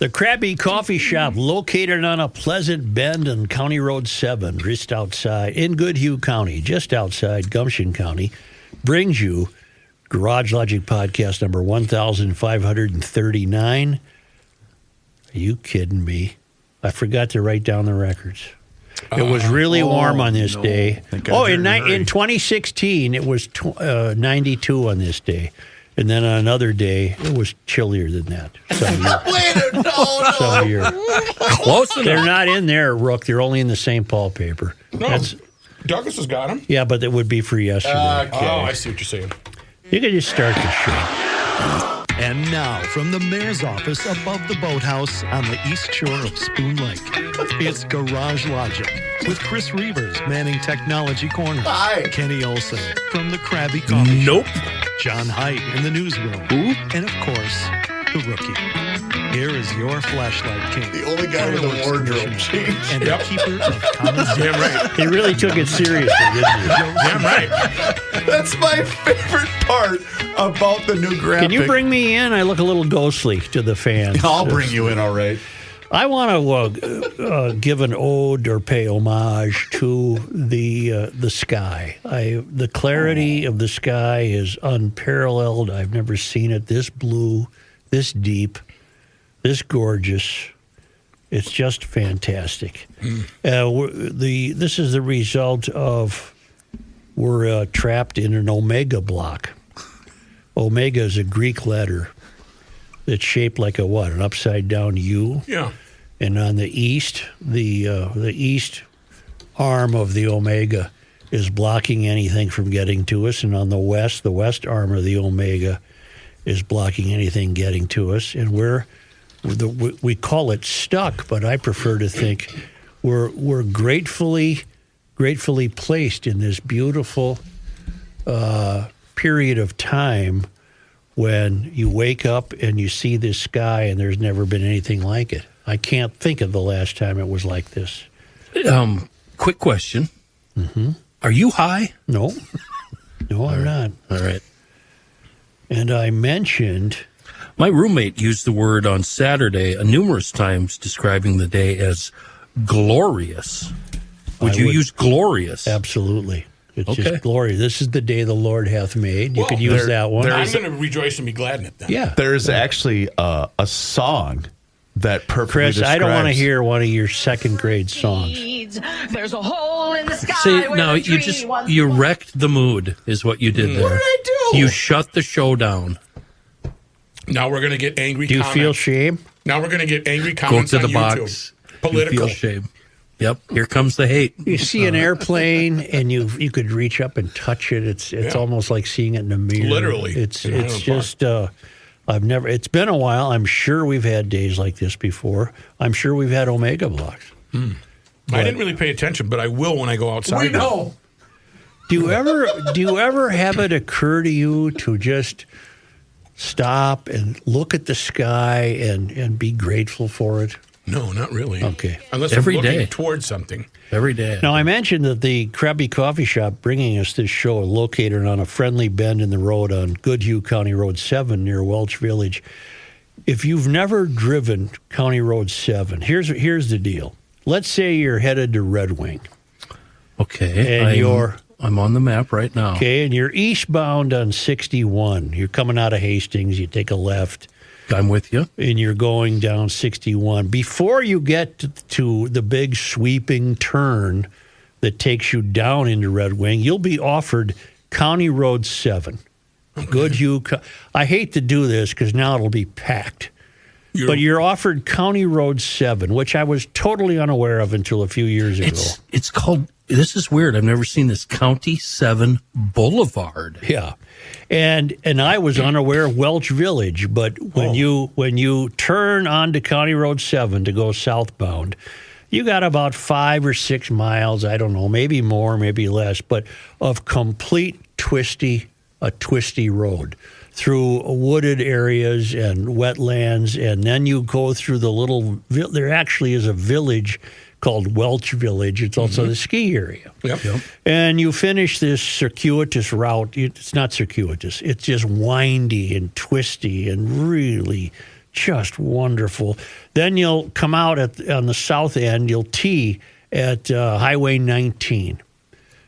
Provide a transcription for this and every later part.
The Krabby Coffee Shop, located on a pleasant bend on County Road 7, just outside, in Goodhue County, just outside Gumption County, brings you Garage Logic Podcast number 1539. Are you kidding me? I forgot to write down the records. It was really warm on this day. In 2016, it was 92 on this day. And then on another day, it was chillier than that. Some year. Close enough. They're not in there, Rook. They're only in the St. Paul paper. No, Douglas has got them. Yeah, but it would be for yesterday. Okay. Oh, I see what you're saying. You could just start the show. And now, from the mayor's office above the boathouse on the east shore of Spoon Lake, it's Garage Logic with Chris Reavers manning Technology Corner. Hi. Kenny Olson from the Krabby Coffee Nope. Shop. John Heidt in the newsroom. Who? And, of course, the rookie. Here is your flashlight king. The only guy with a wardrobe change. And the keeper of common sense. Damn right. He really took it seriously, didn't he? Damn right. That's my favorite part about the new graphic. Can you bring me in? I look a little ghostly to the fans. I'll bring you in, all right. I want to give an ode or pay homage to the sky. The clarity of the sky is unparalleled. I've never seen it this blue, this deep, this gorgeous. It's just fantastic. This is the result of we're trapped in an omega block. Omega is a Greek letter that's shaped like a what? An upside down U. Yeah. And on the east, the east arm of the omega is blocking anything from getting to us, and on the west arm of the omega is blocking anything getting to us. And we call it stuck, but I prefer to think we're gratefully placed in this beautiful period of time when you wake up and you see this sky, and there's never been anything like it. I can't think of the last time it was like this. Quick question. Mm-hmm. Are you high? No, I'm not. All right. And I mentioned... My roommate used the word on Saturday numerous times describing the day as glorious. Would you use glorious? Absolutely. It's just glorious. This is the day the Lord hath made. You could use that one. I'm going to rejoice and be glad in it then. Yeah. There's actually a song that perfectly Chris, describes... I don't want to hear one of your second grade songs. There's a hole in the sky. See, no, you wrecked the mood is what you did there. What did I do? You shut the show down. Now we're going to get angry Do you comments. feel shame? Now we're going to get angry Go comments to the on box. YouTube. Political. You feel shame. Yep, here comes the hate. You see an airplane and you could reach up and touch it. It's almost like seeing it in a mirror. Literally. It's just it's been a while. I'm sure we've had days like this before. I'm sure we've had omega blocks. I didn't really pay attention, but I will when I go outside. We know. Do you ever have it occur to you to just stop and look at the sky and be grateful for it? No, not really. Okay. Unless Every I'm looking day. towards something. Every day. Now, I mentioned that the Krabby Coffee Shop bringing us this show located on a friendly bend in the road on Goodhue County Road 7 near Welch Village. If you've never driven County Road 7, here's the deal. Let's say you're headed to Red Wing. Okay. And I'm on the map right now. Okay, and you're eastbound on 61. You're coming out of Hastings. You take a left. I'm with you. And you're going down 61. Before you get to the big sweeping turn that takes you down into Red Wing, you'll be offered County Road 7. Goodhue. I hate to do this because now it'll be packed. But you're offered County Road 7, which I was totally unaware of until a few years ago. It's called, this is weird, I've never seen this, County 7 Boulevard. Yeah. And I was unaware of Welch Village, but when you turn onto County Road 7 to go southbound, you got about 5 or 6 miles, I don't know, maybe more, maybe less, but of complete twisty road through wooded areas and wetlands, and then you go through there actually is a village called Welch Village. It's also the ski area. Yep. And you finish this circuitous route. It's not circuitous. It's just windy and twisty and really just wonderful. Then you'll come out on the south end. You'll tee at Highway 19.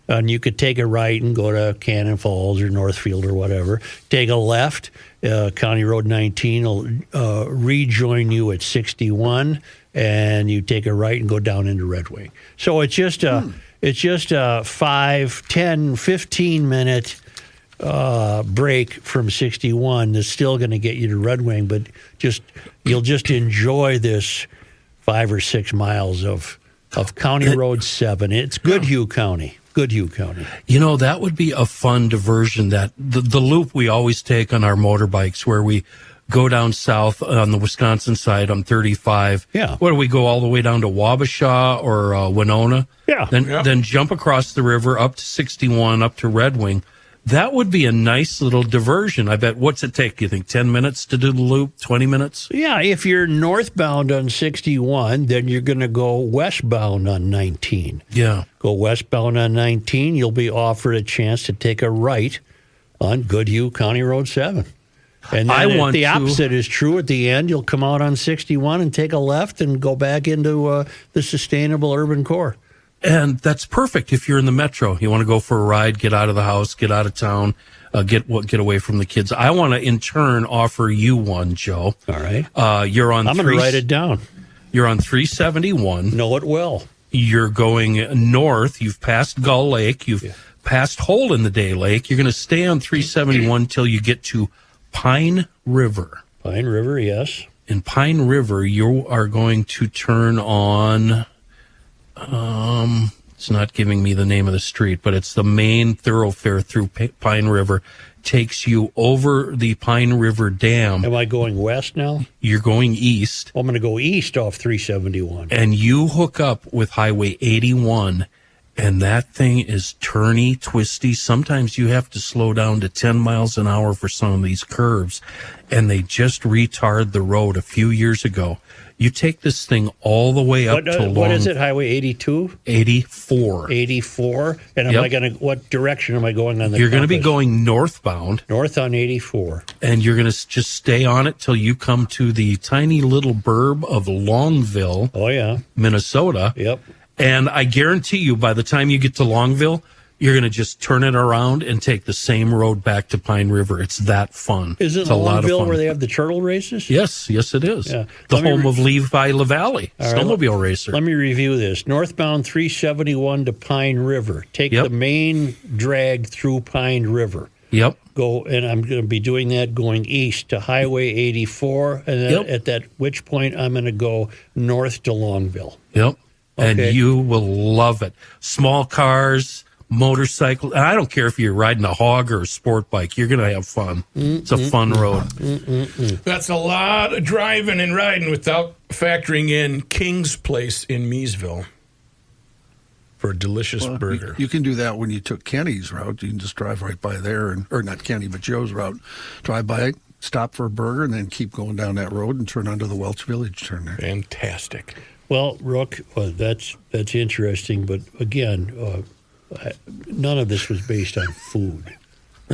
And you could take a right and go to Cannon Falls or Northfield or whatever. Take a left. County Road 19 will rejoin you at 61, and you take a right and go down into Red Wing. So it's just a 5, 10, 15-minute break from 61 that's still going to get you to Red Wing, but you'll just enjoy this 5 or 6 miles of County Road 7. It's Goodhue County. Goodhue County. You know, that would be a fun diversion, that the loop we always take on our motorbikes, where we go down south on the Wisconsin side on 35. Yeah. Where do we go all the way down to Wabasha or Winona? Yeah. Then jump across the river up to 61, up to Red Wing. That would be a nice little diversion. I bet. What's it take, you think, 10 minutes to do the loop, 20 minutes? Yeah, if you're northbound on 61, then you're going to go westbound on 19. Yeah. Go westbound on 19, you'll be offered a chance to take a right on Goodhue County Road 7. And then the opposite is true at the end. You'll come out on 61 and take a left and go back into the sustainable urban core. And that's perfect if you're in the metro. You want to go for a ride, get out of the house, get out of town, get away from the kids. I want to, in turn, offer you one, Joe. All right. You're on. I'm going to write it down. You're on 371. Know it well. You're going north. You've passed Gull Lake. You've passed Hole in the Day Lake. You're going to stay on 371 till you get to Pine River. Pine River, yes. In Pine River, you are going to turn on. It's not giving me the name of the street, but it's the main thoroughfare through Pine River. Takes you over the Pine River Dam. Am I going west now? You're going east. I'm going to go east off 371. And you hook up with Highway 81, and that thing is turny, twisty. Sometimes you have to slow down to 10 miles an hour for some of these curves, and they just retard the road a few years ago. You take this thing all the way up to what is it? Highway 82? 84. 84. And what direction am I going on the You're going to be compass? going northbound. North on 84. And you're going to just stay on it till you come to the tiny little burb of Longville, Oh, yeah. Minnesota. Yep. And I guarantee you, by the time you get to Longville, you're going to just turn it around and take the same road back to Pine River. It's that fun. Is it It's a lot of Longville fun. where they have the turtle races? Yes, it is. Yeah. The home of Levi LaValle, snowmobile racer. Let me review this. Northbound 371 to Pine River. Take the main drag through Pine River. Yep. Go, and I'm going to be doing that going east to Highway 84, and then which point I'm going to go north to Longville. Yep. Okay. And you will love it. Small cars, motorcycle. And I don't care if you're riding a hog or a sport bike. You're going to have fun. It's a fun road. That's a lot of driving and riding without factoring in King's Place in Meesville for a delicious burger. You can do that when you took Kenny's route. You can just drive right by there, or not Kenny, but Joe's route. Drive by, stop for a burger, and then keep going down that road and turn onto the Welch Village turn there. Fantastic. Well, Rook, that's interesting, but again, none of this was based on food.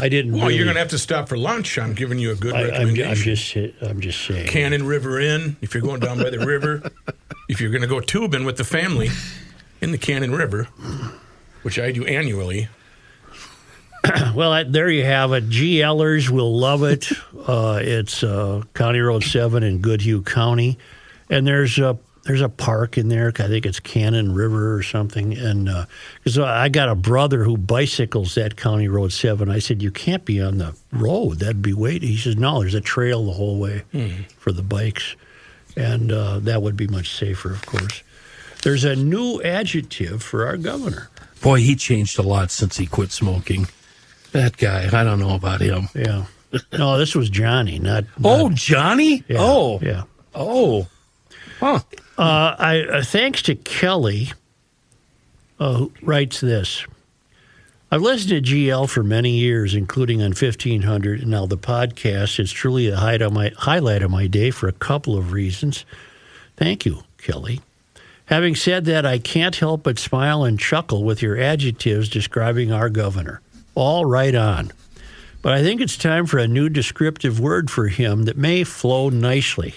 I didn't. Well, you're going to have to stop for lunch. I'm giving you a good recommendation. I'm just saying. Cannon River Inn, if you're going down by the river. If you're going to go tubing with the family in the Cannon River, which I do annually. Well, there you have it. GLers will love it. It's County Road 7 in Goodhue County, and there's a park in there. I think it's Cannon River or something. And because I got a brother who bicycles that County Road 7. I said, you can't be on the road. That'd be weight. He says, no, there's a trail the whole way for the bikes. And that would be much safer, of course. There's a new adjective for our governor. Boy, he changed a lot since he quit smoking. That guy, I don't know about him. Yeah. No, this was Johnny, not Johnny? Yeah, oh. Yeah. Oh. Huh. Thanks to Kelly, who writes this. I've listened to GL for many years, including on 1500, and now the podcast. It's truly a highlight of my day for a couple of reasons. Thank you, Kelly. Having said that, I can't help but smile and chuckle with your adjectives describing our governor. All right on. but I think it's time for a new descriptive word for him that may flow nicely.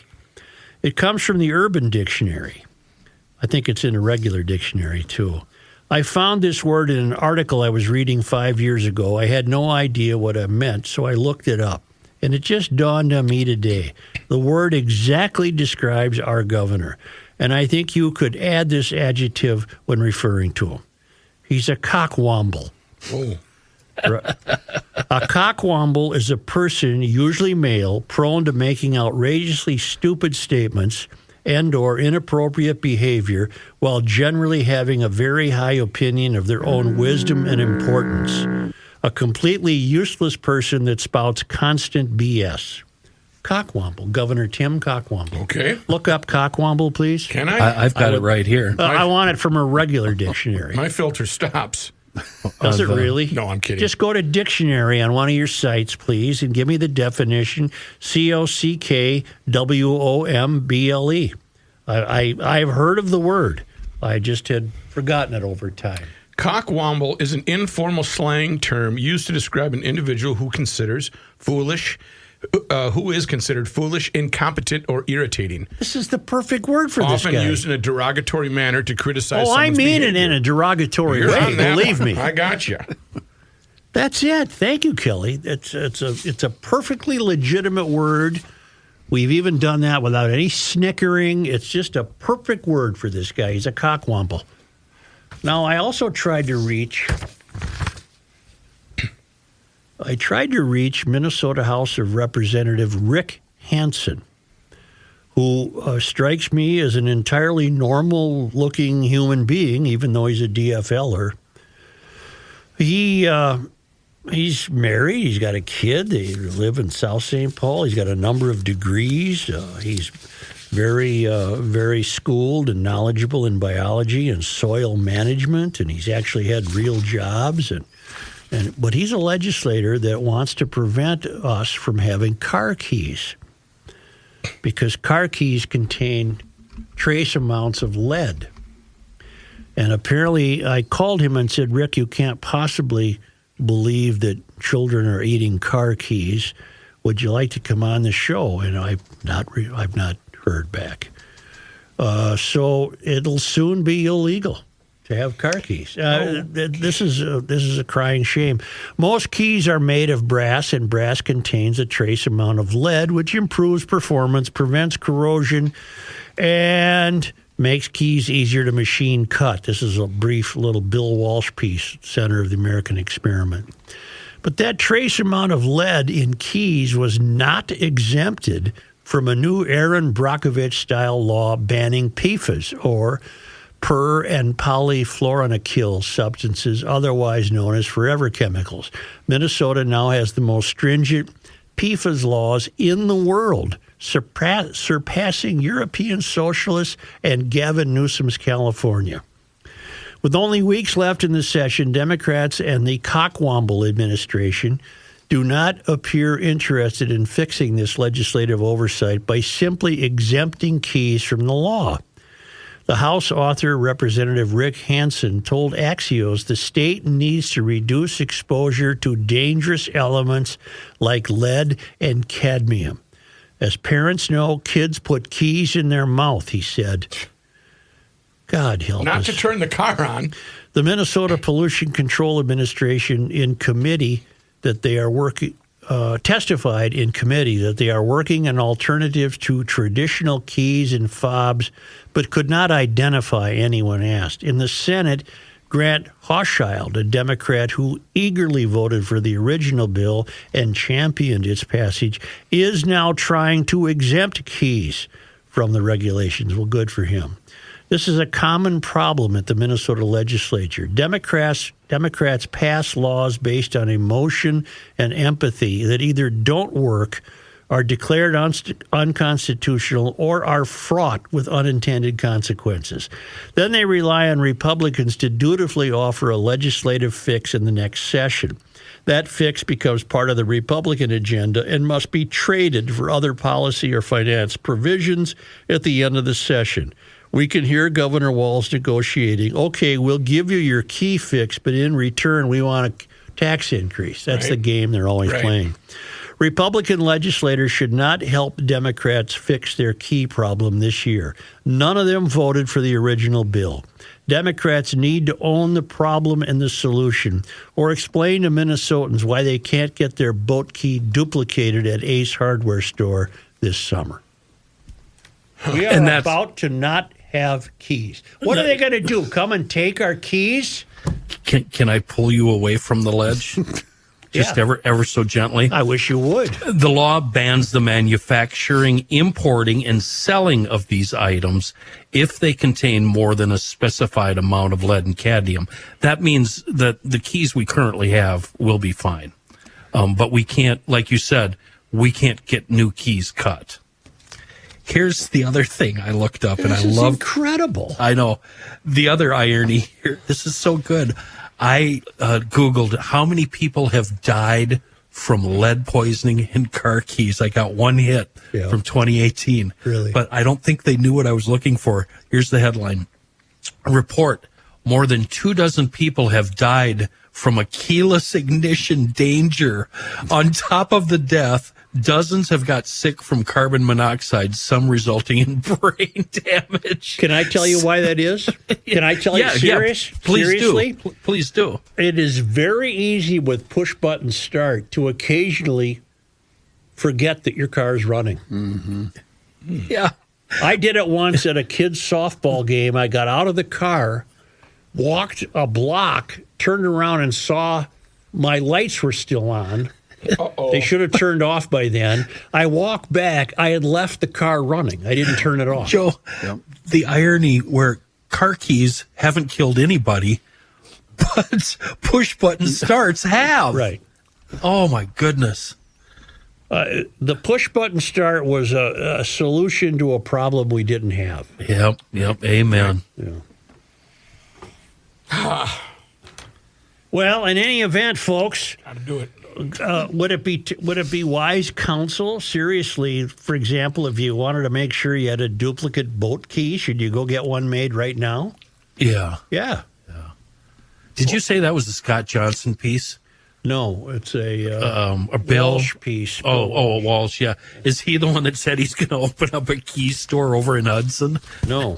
It comes from the Urban Dictionary. I think it's in a regular dictionary, too. I found this word in an article I was reading 5 years ago. I had no idea what it meant, so I looked it up. And it just dawned on me today. The word exactly describes our governor. And I think you could add this adjective when referring to him. He's a cockwomble. Oh. A cockwomble is a person, usually male, prone to making outrageously stupid statements and or inappropriate behavior while generally having a very high opinion of their own wisdom and importance. A completely useless person that spouts constant BS. Cockwomble. Governor Tim Cockwomble. Okay. Look up Cockwomble, please. Can I? I've got it right here. I want it from a regular dictionary. My filter stops. Does it really? No, I'm kidding. Just go to dictionary on one of your sites, please, and give me the definition, COCKWOMBLE. I've heard of the word. I just had forgotten it over time. Cockwomble is an informal slang term used to describe an individual who is considered foolish, incompetent, or irritating. This is the perfect word for this guy. Often used in a derogatory manner to criticize I someone's mean behavior. it in a derogatory You're way, on that believe one. me. I got you. That's it. Thank you, Kelly. It's a perfectly legitimate word. We've even done that without any snickering. It's just a perfect word for this guy. He's a cockwomble. Now, I also tried to reach Minnesota House of Representative Rick Hansen, who strikes me as an entirely normal-looking human being, even though he's a DFLer. He's married. He's got a kid. They live in South St. Paul. He's got a number of degrees. He's very schooled and knowledgeable in biology and soil management, and he's actually had real jobs. But he's a legislator that wants to prevent us from having car keys because car keys contain trace amounts of lead. And apparently I called him and said, Rick, you can't possibly believe that children are eating car keys. Would you like to come on the show? And I've not heard back. So it'll soon be illegal to have car keys. This is a crying shame. Most keys are made of brass, and brass contains a trace amount of lead, which improves performance, prevents corrosion, and makes keys easier to machine cut. This is a brief little Bill Walsh piece, center of the American experiment. But that trace amount of lead in keys was not exempted from a new Aaron Brockovich-style law banning PFAS, or per- and polyfluoroalkyl substances, otherwise known as forever chemicals. Minnesota now has the most stringent PFAS laws in the world, surpassing European socialists and Gavin Newsom's California. With only weeks left in the session, Democrats and the Cockwomble administration do not appear interested in fixing this legislative oversight by simply exempting keys from the law. The House author, Representative Rick Hansen, told Axios the state needs to reduce exposure to dangerous elements like lead and cadmium. As parents know, kids put keys in their mouth, he said. God help us. Not to turn the car on. The Minnesota Pollution Control Administration testified in committee that they are working on alternatives to traditional keys and fobs, but could not identify anyone asked. In the Senate, Grant Hochschild, a Democrat who eagerly voted for the original bill and championed its passage, is now trying to exempt keys from the regulations. Well, good for him. This is a common problem at the Minnesota legislature. Democrats pass laws based on emotion and empathy that either don't work, are declared unconstitutional, or are fraught with unintended consequences. Then they rely on Republicans to dutifully offer a legislative fix in the next session. That fix becomes part of the Republican agenda and must be traded for other policy or finance provisions at the end of the session. We can hear Governor Walz negotiating, okay, we'll give you your key fix, but in return we want tax increase. That's the Right. game they're always Right. playing. Republican legislators should not help Democrats fix their key problem this year. None of them voted for the original bill. Democrats need to own the problem and the solution, or explain to Minnesotans why they can't get their boat key duplicated at Ace Hardware Store this summer. We are And that's- about to not have keys. What are they going to do? Come and take our keys? Can I pull you away from the ledge? Just Yeah. ever so gently. I wish you would. The law bans the manufacturing, importing, and selling of these items if they contain more than a specified amount of lead and cadmium. That means that the keys we currently have will be fine. But we can't, like you said, we can't get new keys cut. Here's the other thing I looked up, and This I is love. incredible. I know. The other irony here, this is so good. I Googled how many people have died from lead poisoning in car keys. I got one hit Yeah. from 2018. Really? But I don't think they knew what I was looking for. Here's the headline. Report, more than 24 people have died from a keyless ignition danger. On top of the death, dozens have got sick from carbon monoxide, some resulting in brain damage. Can I tell you why that is? Can I tell you seriously? Please do. It is very easy with push button start to occasionally forget that your car is running. Yeah. I did it once at a kid's softball game. I got out of the car, walked a block, turned around and saw my lights were still on. They should have turned off by then. I walked back. I had left the car running. I didn't turn it off. Joe, the irony where car keys haven't killed anybody, but push button starts have. Right. Oh, my goodness. The push button start was a solution to a problem we didn't have. Yep. Amen. Well, in any event, folks, How to do it. would it be wise counsel? Seriously, for example, if you wanted to make sure you had a duplicate boat key, should you go get one made right now? Yeah. Yeah. Did you say that was the Scott Johnson piece? No, it's a Bill Walsh piece. Oh, Walsh. Yeah. Is he the one that said he's going to open up a key store over in Hudson? No,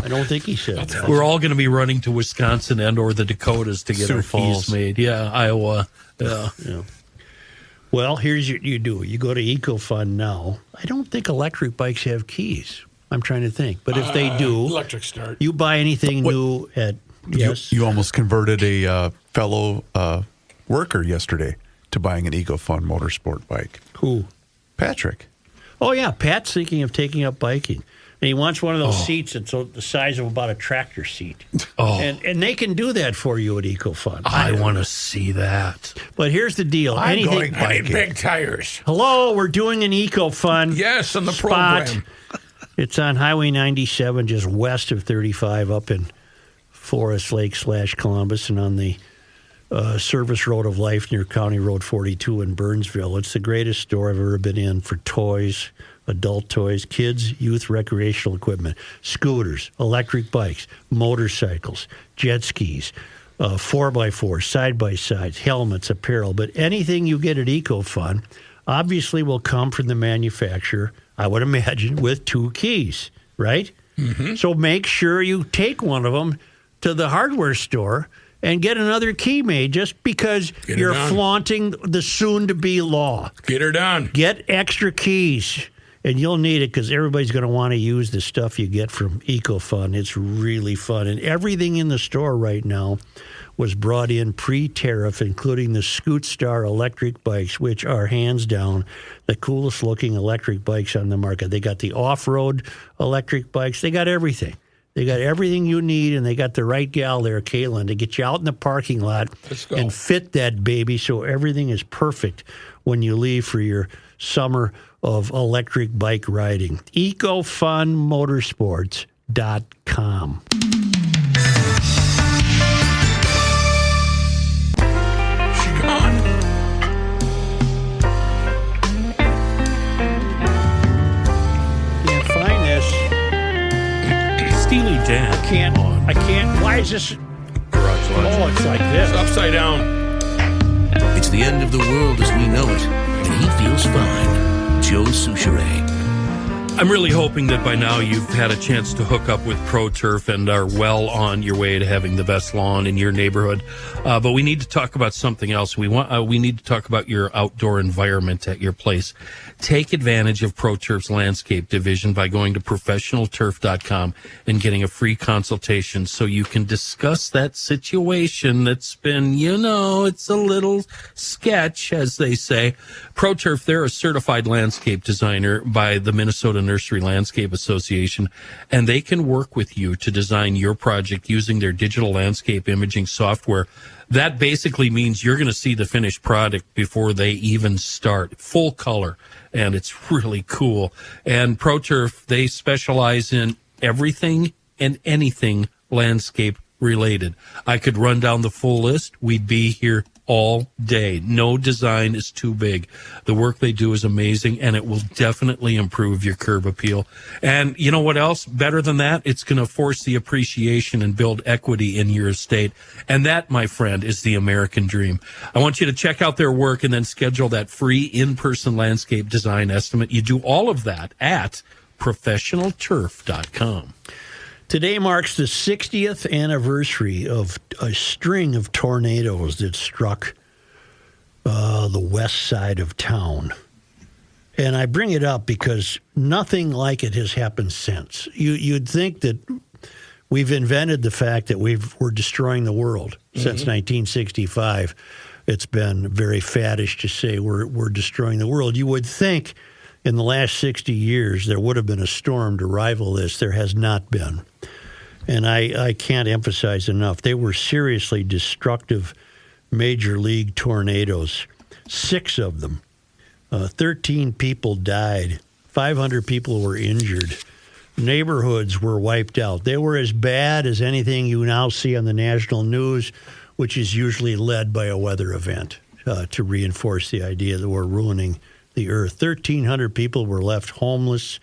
I don't think he said that. We're all going to be running to Wisconsin and or the Dakotas to get Sioux our Falls. keys made. Yeah, Iowa. Yeah. Well, here's what you do. You go to EcoFund now. I don't think electric bikes have keys. I'm trying to think. But if they do, Electric start. you buy anything new at, yes? You almost converted a fellow worker yesterday to buying an EcoFun motorsport bike. Who? Patrick. Oh, yeah. Pat's thinking of taking up biking. And he wants one of those seats that's the size of about a tractor seat. Oh, And they can do that for you at EcoFund. I want to see that. But here's the deal. I need biking. big tires. Hello, we're doing an EcoFund. Yes, on the spot. program. It's on Highway 97, just west of 35, up in Forest Lake / Columbus, and on the Service Road of Life near County Road 42 in Burnsville. It's the greatest store I've ever been in for toys, adult toys, kids, youth recreational equipment, scooters, electric bikes, motorcycles, jet skis, 4x4s, side-by-sides, helmets, apparel. But anything you get at EcoFun obviously will come from the manufacturer, I would imagine, with 2 keys, right? Mm-hmm. So make sure you take one of them to the hardware store and get another key made just because Get it you're done. flaunting the soon-to-be law. Get her done. Get extra keys, and you'll need it because everybody's going to want to use the stuff you get from EcoFun. It's really fun. And everything in the store right now was brought in pre-tariff, including the Scoot Star electric bikes, which are hands down the coolest-looking electric bikes on the market. They got the off-road electric bikes. They got everything. They got everything you need, and they got the right gal there, Kaylin, to get you out in the parking lot Let's go. and fit that baby so everything is perfect when you leave for your summer of electric bike riding. EcoFunMotorsports.com. She's gone. Can't find this. Steely Dan. I can't. Why is this? Garage Logic. Oh, it's like this. It's upside down. It's the end of the world as we know it, and he feels fine. Joe Souchere. I'm really hoping that by now you've had a chance to hook up with ProTurf and are well on your way to having the best lawn in your neighborhood. But we need to talk about something else. We need to talk about your outdoor environment at your place. Take advantage of ProTurf's landscape division by going to professionalturf.com and getting a free consultation so you can discuss that situation that's been, it's a little sketch, as they say. ProTurf, they're a certified landscape designer by the Minnesota Nursery Landscape Association, and they can work with you to design your project using their digital landscape imaging software. That basically means you're going to see the finished product before they even start, full color, and it's really cool. And ProTurf, they specialize in everything and anything landscape related. I could run down the full list. We'd be here all day. No design is too big. The work they do is amazing, and it will definitely improve your curb appeal. And you know what else? Better than that, it's going to force the appreciation and build equity in your estate. And that, my friend, is the American dream. I want you to check out their work and then schedule that free in-person landscape design estimate. You do all of that at professionalturf.com. Today marks the 60th anniversary of a string of tornadoes that struck the west side of town. And I bring it up because nothing like it has happened since. You'd think that we've invented the fact that we're destroying the world since 1965. It's been very faddish to say we're destroying the world. You would think in the last 60 years there would have been a storm to rival this. There has not been. And I can't emphasize enough, they were seriously destructive major league tornadoes. 6 of them. 13 people died. 500 people were injured. Neighborhoods were wiped out. They were as bad as anything you now see on the national news, which is usually led by a weather event to reinforce the idea that we're ruining the earth. 1,300 people were left homeless.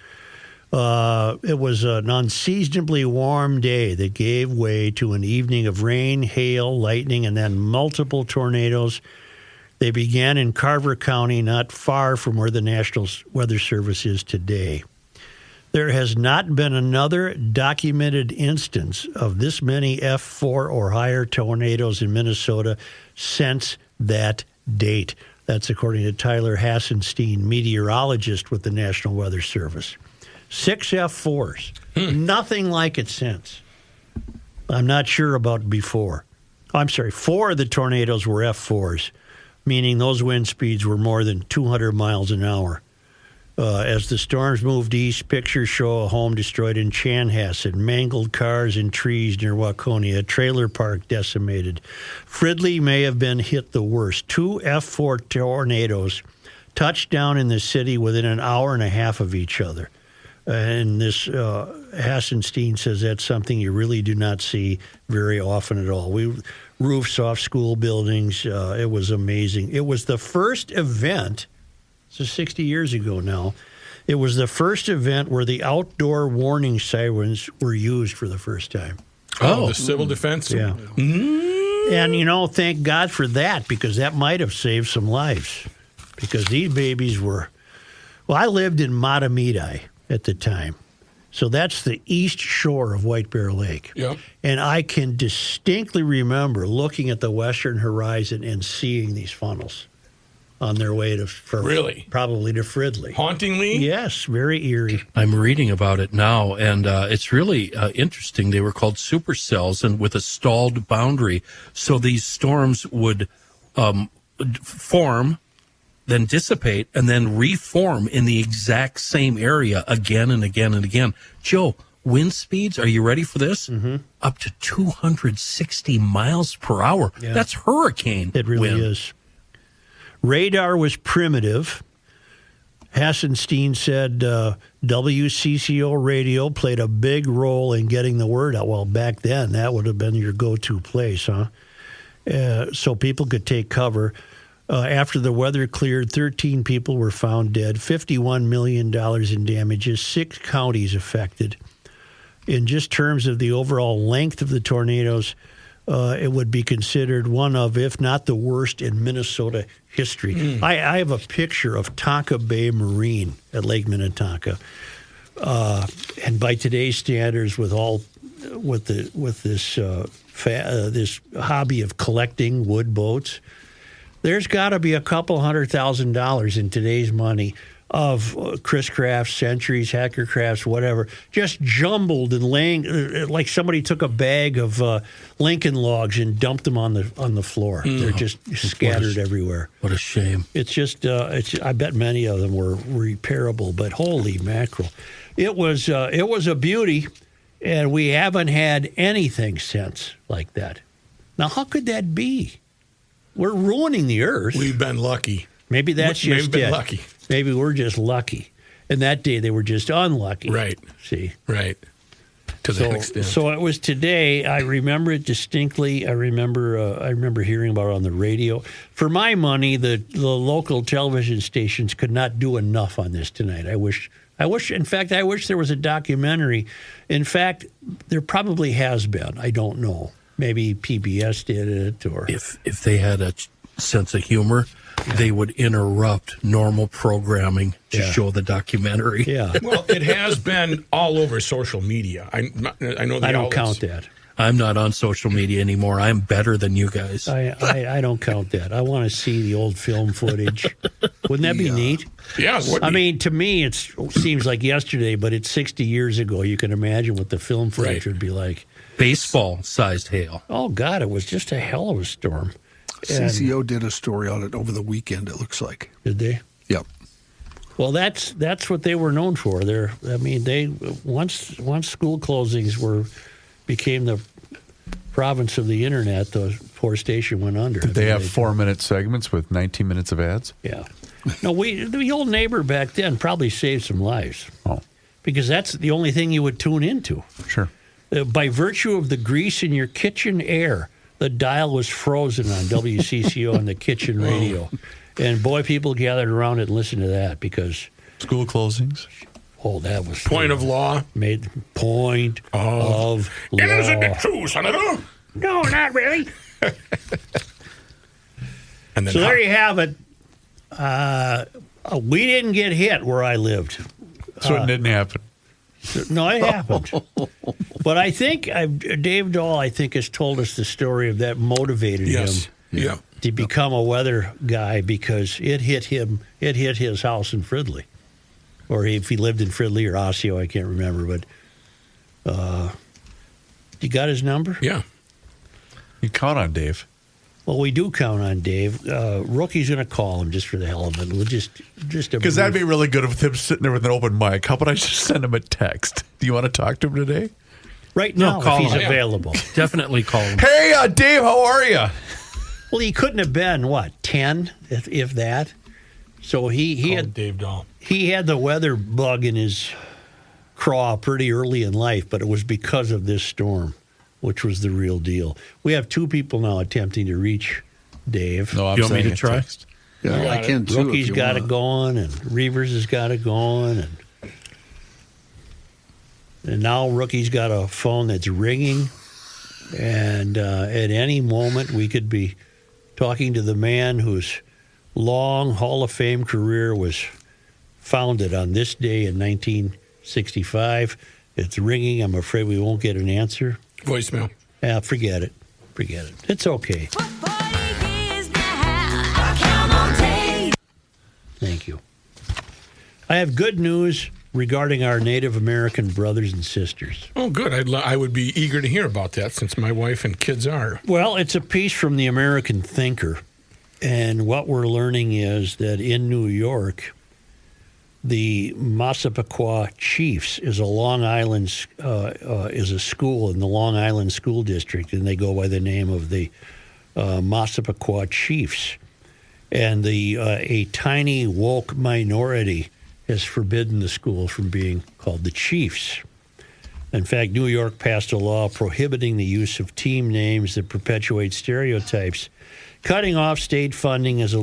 It was an unseasonably warm day that gave way to an evening of rain, hail, lightning, and then multiple tornadoes. They began in Carver County, not far from where the National Weather Service is today. There has not been another documented instance of this many F4 or higher tornadoes in Minnesota since that date. That's according to Tyler Hassenstein, meteorologist with the National Weather Service. 6 F4s. Nothing like it since. I'm not sure about before. I'm sorry, 4 of the tornadoes were F4s, meaning those wind speeds were more than 200 miles an hour. As the storms moved east, pictures show a home destroyed in Chanhassen, mangled cars and trees near Waconia, a trailer park decimated. Fridley may have been hit the worst. 2 F4 tornadoes touched down in the city within an hour and a half of each other. And this Hassenstein says that's something you really do not see very often at all. We roofs off school buildings. It was amazing. It was the first event, so 60 years ago now, it was the first event where the outdoor warning sirens were used for the first time. Oh, the civil defense? Yeah. And, thank God for that, because that might have saved some lives. Because these babies were... Well, I lived in Matamidi at the time. So that's the east shore of White Bear Lake. Yep. And I can distinctly remember looking at the western horizon and seeing these funnels on their way to probably to Fridley. Hauntingly? Yes, very eerie. I'm reading about it now, and it's really interesting. They were called supercells and with a stalled boundary. So these storms would form, then dissipate, and then reform in the exact same area again and again and again. Joe, wind speeds, are you ready for this? Up to 260 miles per hour. Yeah. That's hurricane It really wind. is. Radar was primitive. Hassenstein said WCCO radio played a big role in getting the word out. Well, back then, that would have been your go-to place, huh? So people could take cover. After the weather cleared, 13 people were found dead, $51 million in damages, 6 counties affected. In just terms of the overall length of the tornadoes, it would be considered one of, if not the worst in Minnesota history. I have a picture of Tonka Bay Marine at Lake Minnetonka, and by today's standards, with this hobby of collecting wood boats, there's got to be a couple $100,000 in today's money of Chris Crafts, Centuries, Hacker Crafts, whatever, just jumbled and laying like somebody took a bag of Lincoln logs and dumped them on the floor. They're just scattered everywhere. What a shame. It's just, I bet many of them were repairable, but holy mackerel. It was a beauty, and we haven't had anything since like that. Now, how could that be? We're ruining the earth. We've been lucky. Maybe that's just been it. lucky. Maybe we're just lucky. And that day they were just unlucky. Right. See? Right. To that extent. So it was today. I remember it distinctly. I remember hearing about it on the radio. For my money, the local television stations could not do enough on this tonight. I wish, in fact, I wish there was a documentary. In fact, there probably has been. I don't know. Maybe PBS did it, or If they had a sense of humor, they would interrupt normal programming to show the documentary. yeah. Well, it has been all over social media. I know the I don't outlets. count that. I'm not on social media anymore. I'm better than you guys. I don't count that. I want to see the old film footage. Wouldn't that be neat? Yeah, it would I be. mean, to me, it seems like yesterday, but it's 60 years ago. You can imagine what the film footage would be like. Baseball-sized hail. Oh, God, it was just a hell of a storm. And- CCO did a story on it over the weekend, it looks like. Did they? Yep. Well, that's what they were known for. They once school closings became the province of the internet, the poor station went under. Did they have 4-minute segments with 19 minutes of ads? Yeah. No, the old neighbor back then probably saved some lives. Oh, Because that's the only thing you would tune into. sure. By virtue of the grease in your kitchen air, the dial was frozen on WCCO on the kitchen radio. And boy, people gathered around and listened to that because, School closings? that was... Point of law. Made point of law. Isn't it true, Senator? No, not really. And then So there you have it. We didn't get hit where I lived. So it didn't happen. No, it happened. But I think Dave Dahl, has told us the story of that motivated him Yeah. to become a weather guy because it hit his house in Fridley. Or if he lived in Fridley or Osseo, I can't remember. But you got his number? Yeah. You count on Dave. Well, we do count on Dave. Rookie's going to call him just for the hell of it. We'll just Because that'd be really good with him sitting there with an open mic. How about I just send him a text? Do you want to talk to him today? right now call if he's him. available. Definitely call him. Hey, Dave, how are you? Well, he couldn't have been 10, if that. So he had Dave Dahl. he had the weather bug in his craw pretty early in life, but it was because of this storm, which was the real deal. We have 2 people now attempting to reach Dave. No, I'm You want me saying to a try? text. Yeah, I can too. Rookie's got it going, and Reavers has got it going, and now Rookie's got a phone that's ringing, and at any moment we could be talking to the man whose long Hall of Fame career was founded on this day in 1965. It's ringing. I'm afraid we won't get an answer. Voicemail. Forget it. It's okay. Thank you. I have good news regarding our Native American brothers and sisters. Oh, good. I would be eager to hear about that since my wife and kids are. Well, it's a piece from the American Thinker, and what we're learning is that in New York, the Massapequa Chiefs is a Long Island is a school in the Long Island School District, and they go by the name of the Massapequa Chiefs. And a tiny woke minority has forbidden the school from being called the Chiefs. In fact, New York passed a law prohibiting the use of team names that perpetuate stereotypes, cutting off state funding as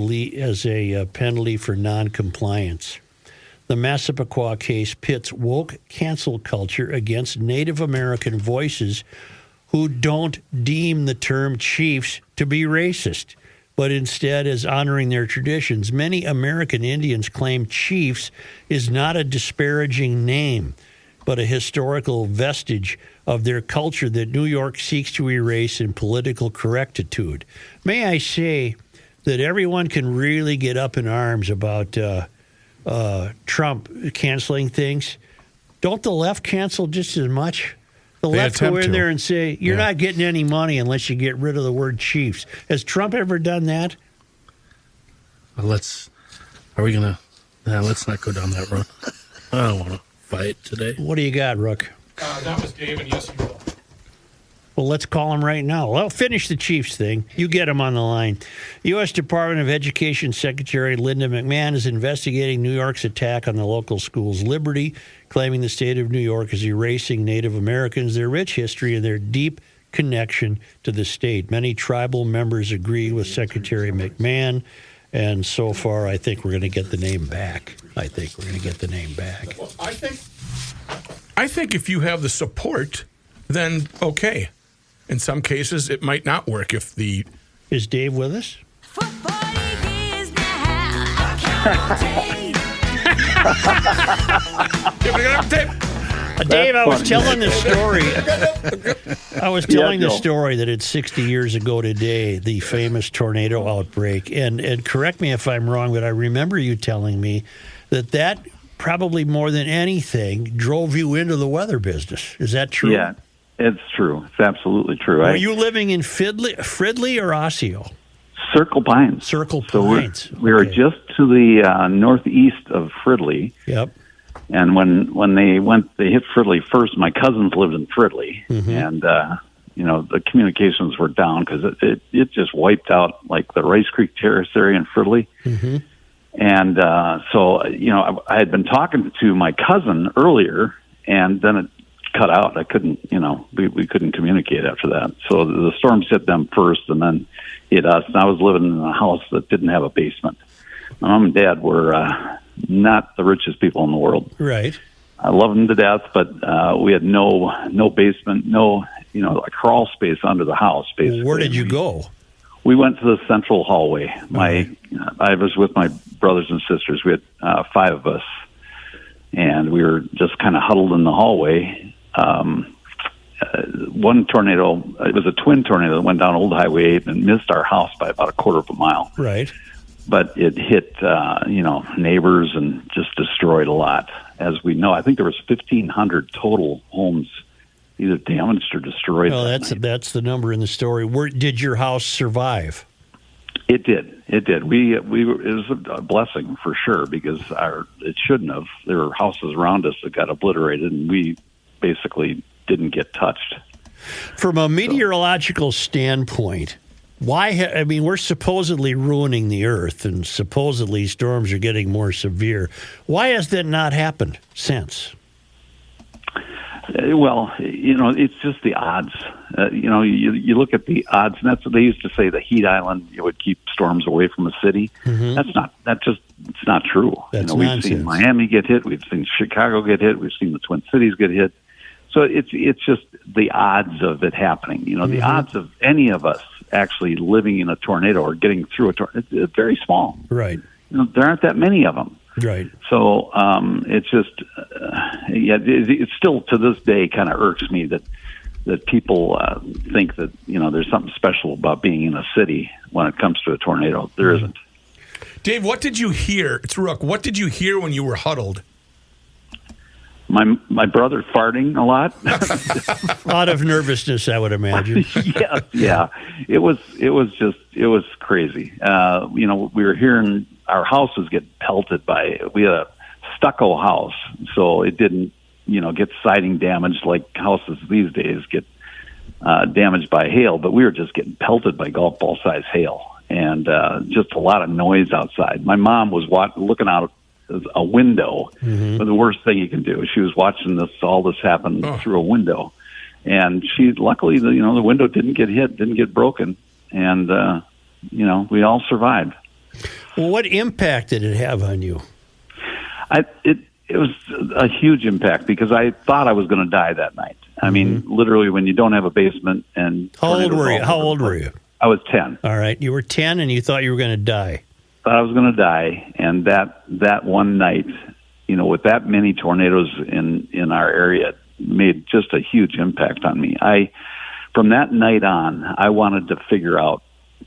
a penalty for noncompliance. The Massapequa case pits woke cancel culture against Native American voices who don't deem the term chiefs to be racist, but instead as honoring their traditions. Many American Indians claim chiefs is not a disparaging name, but a historical vestige of their culture that New York seeks to erase in political correctitude. May I say that everyone can really get up in arms about Trump canceling things. Don't the left cancel just as much? The left go in there and say, you're not getting any money unless you get rid of the word chiefs. Has Trump ever done that? Well, let's not go down that road. I don't want to fight today. What do you got, Rook? That was Dave, and yes, you will. Well, let's call him right now. Well, finish the Chiefs thing. You get him on the line. U.S. Department of Education Secretary Linda McMahon is investigating New York's attack on the local school's liberty, claiming the state of New York is erasing Native Americans, their rich history, and their deep connection to the state. Many tribal members agree with Secretary McMahon, and so far I think we're going to get the name back. Well, I think if you have the support, then okay. In some cases, it might not work if the... Is Dave with us? Dave, I was telling the story. I was telling the story that it's 60 years ago today, the famous tornado outbreak. And correct me if I'm wrong, but I remember you telling me that probably more than anything drove you into the weather business. Is that true? Yeah. It's true. It's absolutely true. Were you living in Fridley or Osseo? Circle Pines. Circle Pines. We were just to the northeast of Fridley. Yep. And when they hit Fridley first. My cousins lived in Fridley, and the communications were down because it just wiped out like the Rice Creek Terrace area in Fridley. And so I had been talking to my cousin earlier, and then it cut out. I couldn't, we couldn't communicate after that. So the storms hit them first and then hit us. And I was living in a house that didn't have a basement. My mom and dad were not the richest people in the world. Right. I love them to death, but we had no basement, no, a crawl space under the house, basically. Where did you go? We went to the central hallway. I was with my brothers and sisters. We had 5 of us, and we were just kind of huddled in the hallway. One tornado, it was a twin tornado that went down Old Highway 8 and missed our house by about a quarter of a mile. Right. But it hit, neighbors and just destroyed a lot. As we know, I think there was 1,500 total homes either damaged or destroyed. Well, that's the number in the story. Did your house survive? It did. It was a blessing for sure because it shouldn't have. There were houses around us that got obliterated, and we basically didn't get touched. From a meteorological standpoint, why? We're supposedly ruining the earth, and supposedly storms are getting more severe. Why has that not happened since? Well, it's just the odds. You look at the odds, and that's what they used to say. The heat island would keep storms away from the city. It's not true. That's we've nonsense. seen Miami get hit. We've seen Chicago get hit. We've seen the Twin Cities get hit. So it's just the odds of it happening. The odds of any of us actually living in a tornado or getting through a tornado, it's very small. Right. There aren't that many of them. Right. So it's just, it's still to this day kind of irks me that people think that, there's something special about being in a city when it comes to a tornado. There isn't. Dave, what did you hear? It's Rook. What did you hear when you were huddled? My brother farting a lot. A lot of nervousness, I would imagine. Yeah. It was crazy. We were hearing our house was getting pelted we had a stucco house, so it didn't, get siding damaged like houses these days get damaged by hail, but we were just getting pelted by golf ball size hail and just a lot of noise outside. My mom was looking out a window, but the worst thing you can do. She was watching all this happen through a window, and luckily the window didn't get hit, didn't get broken, and we all survived. Well, what impact did it have on you? It was a huge impact because I thought I was going to die that night. I mean, literally, when you don't have a basement and How old were you? How old were you? I was 10. All right, you were 10, and you thought you were going to die. Thought I was going to die, and that one night, with that many tornadoes in our area, made just a huge impact on me. From that night on, I wanted to figure out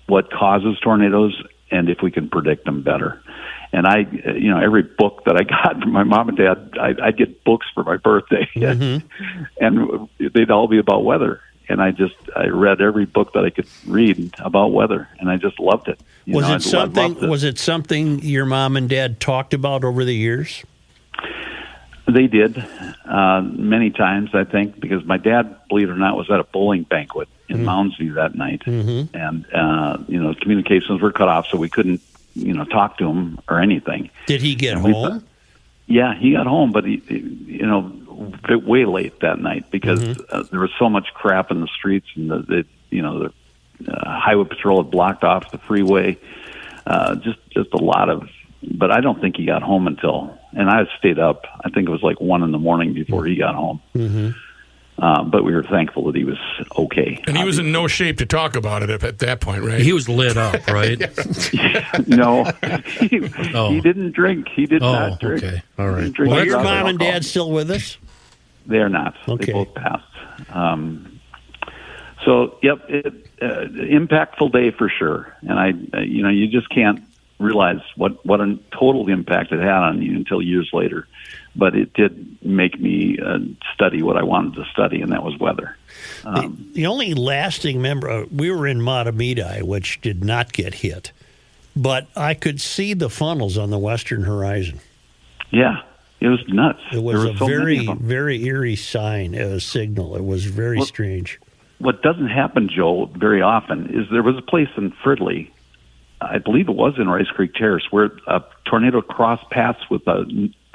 what causes tornadoes and if we can predict them better. And every book that I got from my mom and dad, I'd get books for my birthday, and they'd all be about weather. And I read every book that I could read about weather, and I just loved it. Was it something your mom and dad talked about over the years? They did many times, I think, because my dad, believe it or not, was at a bowling banquet in Mounds View that night, and communications were cut off, so we couldn't talk to him or anything. Did he get home? Yeah, he got home, but he way late that night because there was so much crap in the streets, and the highway patrol had blocked off the freeway. Just a lot of. But I don't think he got home until, and I stayed up. I think it was like 1 a.m. before he got home. But we were thankful that he was okay. And he was in no shape to talk about it at that point, right? He was lit up, right? No, he didn't drink. He did not drink. Okay, all right. Are your mom and dad still with us? They are not. Okay. They both passed. So, yep, impactful day for sure. And you just can't realize what a total impact it had on you until years later. But it did make me study what I wanted to study, and that was weather. The only lasting memory, we were in Matamidi, which did not get hit, but I could see the funnels on the western horizon. Yeah, it was nuts. It was a very, very eerie signal. It was very strange. What doesn't happen, Joe, very often is there was a place in Fridley, I believe it was in Rice Creek Terrace, where a tornado crossed paths with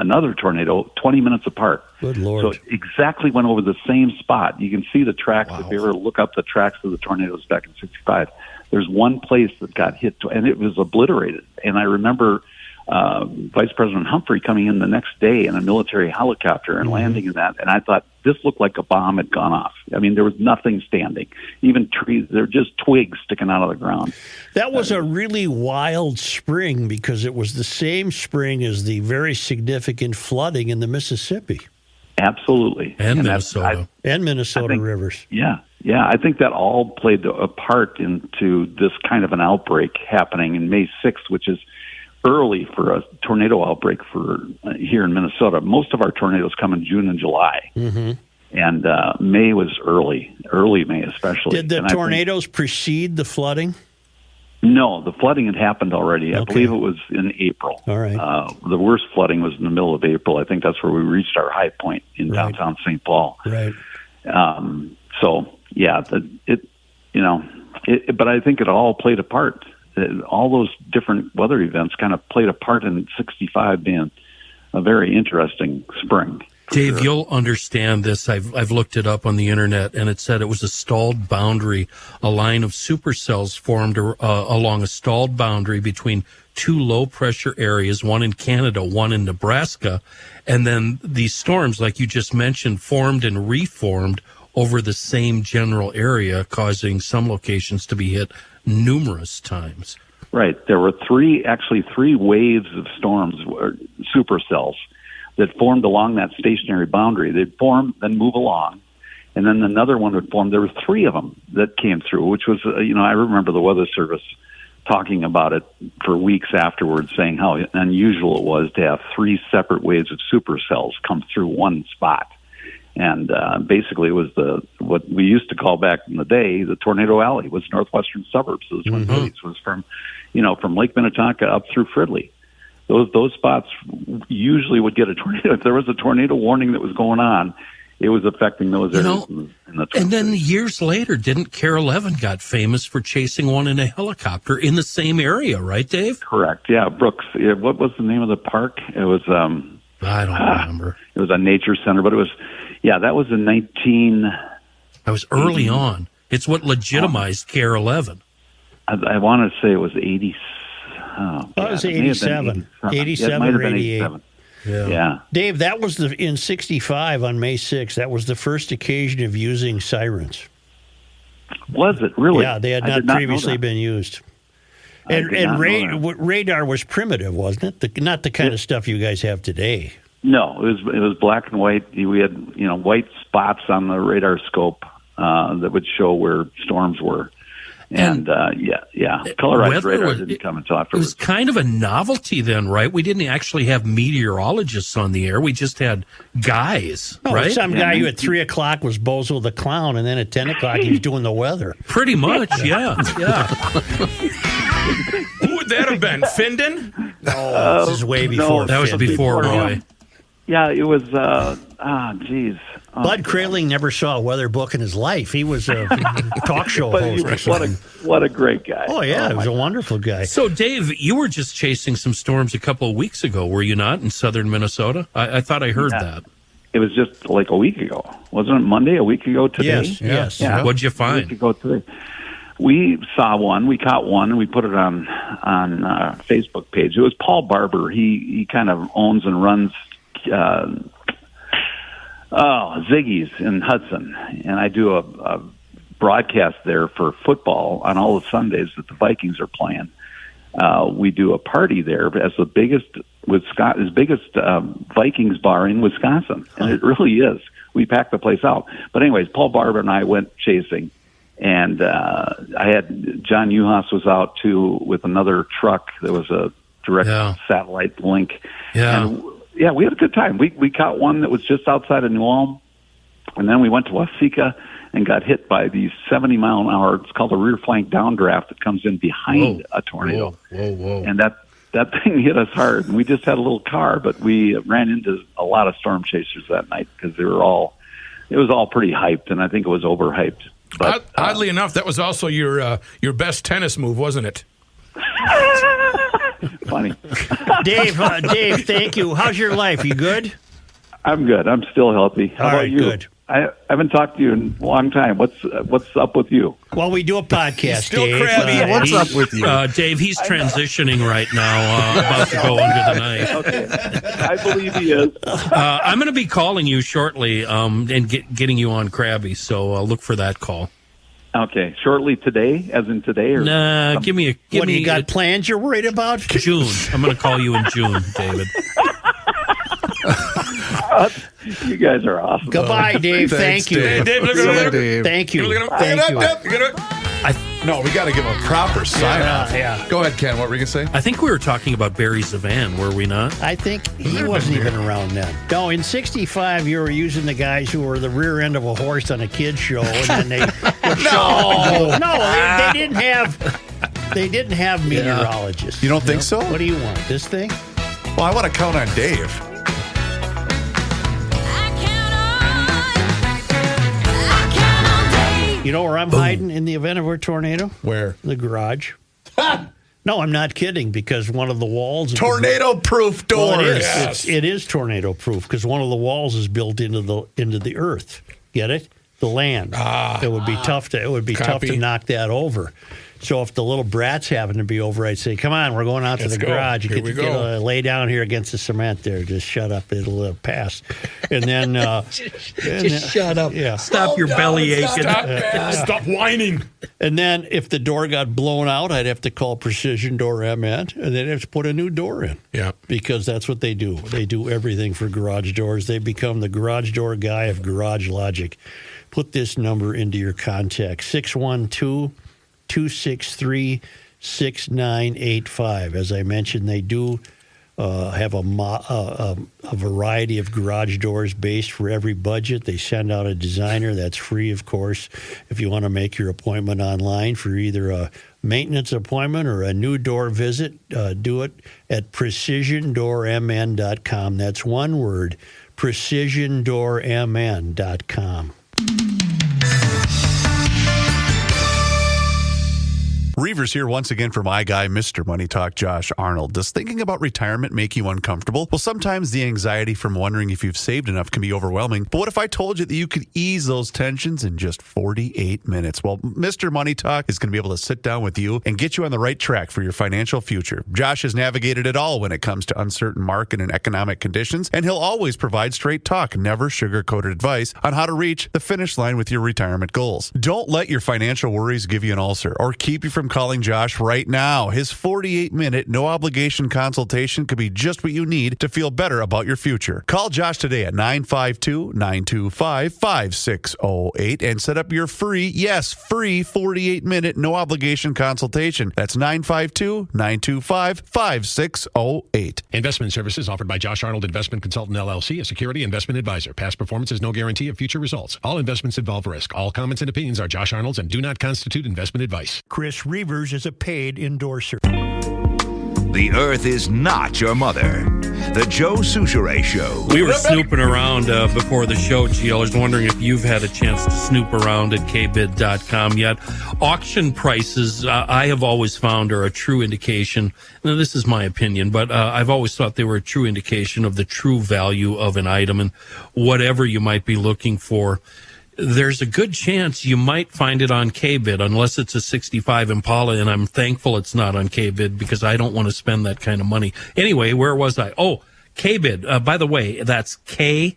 another tornado 20 minutes apart. Good Lord. So exactly went over the same spot. You can see the tracks. Wow. If you ever look up the tracks of the tornadoes back in 1965, there's one place that got hit, and it was obliterated. And I remember Vice President Humphrey coming in the next day in a military helicopter and landing in that, and I thought, this looked like a bomb had gone off. I mean, there was nothing standing. Even trees, they're just twigs sticking out of the ground. That was a really wild spring because it was the same spring as the very significant flooding in the Mississippi. Absolutely. And Minnesota. And Minnesota rivers. Yeah. I think that all played a part into this kind of an outbreak happening in May 6th, which is early for a tornado outbreak for here in Minnesota. Most of our tornadoes come in June and July, and May was early May especially. Did the tornadoes precede the flooding? No, the flooding had happened already. I believe it was in April. All right. The worst flooding was in the middle of April. I think that's where we reached our high point in downtown St. Paul. Right. So yeah, but I think it all played a part. All those different weather events kind of played a part in 65 being a very interesting spring. Dave, you'll understand this. I've looked it up on the internet, and it said it was a stalled boundary. A line of supercells formed along a stalled boundary between two low-pressure areas, one in Canada, one in Nebraska. And then these storms, like you just mentioned, formed and reformed over the same general area, causing some locations to be hit numerous times. Right. There were three waves of storms, supercells, that formed along that stationary boundary. They'd form, then move along, and then another one would form. There were three of them that came through, which was, I remember the Weather Service talking about it for weeks afterwards, saying how unusual it was to have three separate waves of supercells come through one spot. And basically, it was what we used to call back in the day the Tornado Alley. Was northwestern suburbs of the Twin Cities. Was from Lake Minnetonka up through Fridley. Those spots usually would get a tornado. If there was a tornado warning that was going on, it was affecting those areas in the Twin And then Cities. years later, didn't Care 11 got famous for chasing one in a helicopter in the same area, right, Dave? Correct. Yeah, Brooks. Yeah, what was the name of the park? It was. I don't remember. It was a nature center, but it was. Yeah, that was in 19. That was early on. It's what legitimized Care 11. I want to say it was 80. It was 87. 87 or 88. Yeah. Dave, that was in '65 on May 6th. That was the first occasion of using sirens. Was it really? Yeah, they had I not did know previously that. been used. I And, did not know that. radar was primitive, wasn't it? Not the kind of stuff you guys have today. No, it was black and white. We had white spots on the radar scope that would show where storms were. And colorized weather radar was- didn't come until It afterwards. was kind of a novelty then, right? We didn't actually have meteorologists on the air. We just had guys, Oh, right? some guy who at 3 o'clock was Bozo the Clown, and then at 10 o'clock he was doing the weather. Pretty much, yeah. Who would that have been? Findon? This is way before. That was Finn. before Roy. him. Yeah, it was. Geez. Bud Kraling never saw a weather book in his life. He was a talk show But host. or something. what a great guy. Oh yeah, he was a wonderful guy. So, Dave, you were just chasing some storms a couple of weeks ago, were you not, in southern Minnesota? I thought I heard that. It was just like a week ago, wasn't it? Monday, a week ago today. Yes. Yeah. What'd you A week find? ago today. We saw one. We caught one, and we put it on Facebook page. It was Paul Barber. He kind of owns and runs Ziggy's in Hudson, and I do a broadcast there for football on all the Sundays that the Vikings are playing. We do a party there as the biggest Vikings bar in Wisconsin, and it really is. We packed the place out. But anyways, Paul Barber and I went chasing, and I had John Uhas was out too with another truck. There was a direct satellite link. Yeah. And, yeah, we had a good time. We caught one that was just outside of New Ulm, and then we went to Waseca and got hit by the 70-mile-an-hour. It's called a rear flank downdraft that comes in behind a tornado. Whoa. And that thing hit us hard. And we just had a little car, but we ran into a lot of storm chasers that night because it was all pretty hyped, and I think it was overhyped. But Oddly enough, that was also your best tennis move, wasn't it? funny. Dave, thank you. How's your life? You good? I'm good. I'm still healthy. How All about right, you? good. I haven't talked to you in a long time. What's up with you? Well, we do a podcast, still Dave. crabby. What's up with you? Dave, he's transitioning right now, about to go under the knife. Okay, I believe he is. I'm going to be calling you shortly and getting you on Krabby, so look for that call. Okay, shortly today, as in today, or Nah, give me What, you got plans you're worried about? June. I'm going to call you in June, David. you guys are awesome. Goodbye, Dave. Thanks, Thank you. Dave. Dave, look See you at later, him. Dave. Thank you. Look at him. Thank you. Look at him. No, we got to give him a proper sign off. Yeah. Go ahead, Ken. What were you going to say? I think we were talking about Barry Zavan, were we not? I think he wasn't even around then. No, in '65, you were using the guys who were the rear end of a horse on a kid's show, and then they would show up. No, they didn't have meteorologists. You don't think so? What do you want? This thing? Well, I want to count on Dave. You know where I'm hiding in the event of a tornado? Where? The garage. No, I'm not kidding, because one of the walls... Tornado-proof doors. Well, it is. It is tornado-proof because one of the walls is built into the earth. Get it? The land. It would be tough to knock that over. So if the little brats happen to be over, I'd say, "Come on, we're going out to the go. garage. You Here we go. lay down here against the cement there. Just shut up. It'll pass." And then Just shut up. Yeah. Stop your belly aching. Stop whining. And then if the door got blown out, I'd have to call Precision Door MN, and they'd have to put a new door in. Yeah. Because that's what they do. They do everything for garage doors. They become the garage door guy of Garage Logic. Put this number into your contacts, 612-263-6985. As I mentioned, they do have a variety of garage doors based for every budget. They send out a designer. That's free, of course. If you want to make your appointment online for either a maintenance appointment or a new door visit, do it at precisiondoormn.com. That's one word, precisiondoormn.com. Reavers here once again for my guy, Mr. Money Talk, Josh Arnold. Does thinking about retirement make you uncomfortable? Well, sometimes the anxiety from wondering if you've saved enough can be overwhelming. But what if I told you that you could ease those tensions in just 48 minutes? Well, Mr. Money Talk is going to be able to sit down with you and get you on the right track for your financial future. Josh has navigated it all when it comes to uncertain market and economic conditions, and he'll always provide straight talk, never sugar-coated advice on how to reach the finish line with your retirement goals. Don't let your financial worries give you an ulcer or keep you from calling Josh right now. His 48-minute, no-obligation consultation could be just what you need to feel better about your future. Call Josh today at 952-925-5608 and set up your free 48-minute, no-obligation consultation. That's 952-925-5608. Investment services offered by Josh Arnold Investment Consultant, LLC, a security investment advisor. Past performance is no guarantee of future results. All investments involve risk. All comments and opinions are Josh Arnold's and do not constitute investment advice. Chris Reavers is a paid endorser. The Earth is not your mother. The Joe Souchere Show. We were snooping around before the show, Gio. I was wondering if you've had a chance to snoop around at kbid.com yet. Auction prices, I have always found, are a true indication. Now, this is my opinion, but I've always thought they were a true indication of the true value of an item and whatever you might be looking for. There's a good chance you might find it on KBid, unless it's a 65 Impala, and I'm thankful it's not on KBid because I don't want to spend that kind of money. Anyway, where was I? Oh, KBid. By the way, that's k-bid.com.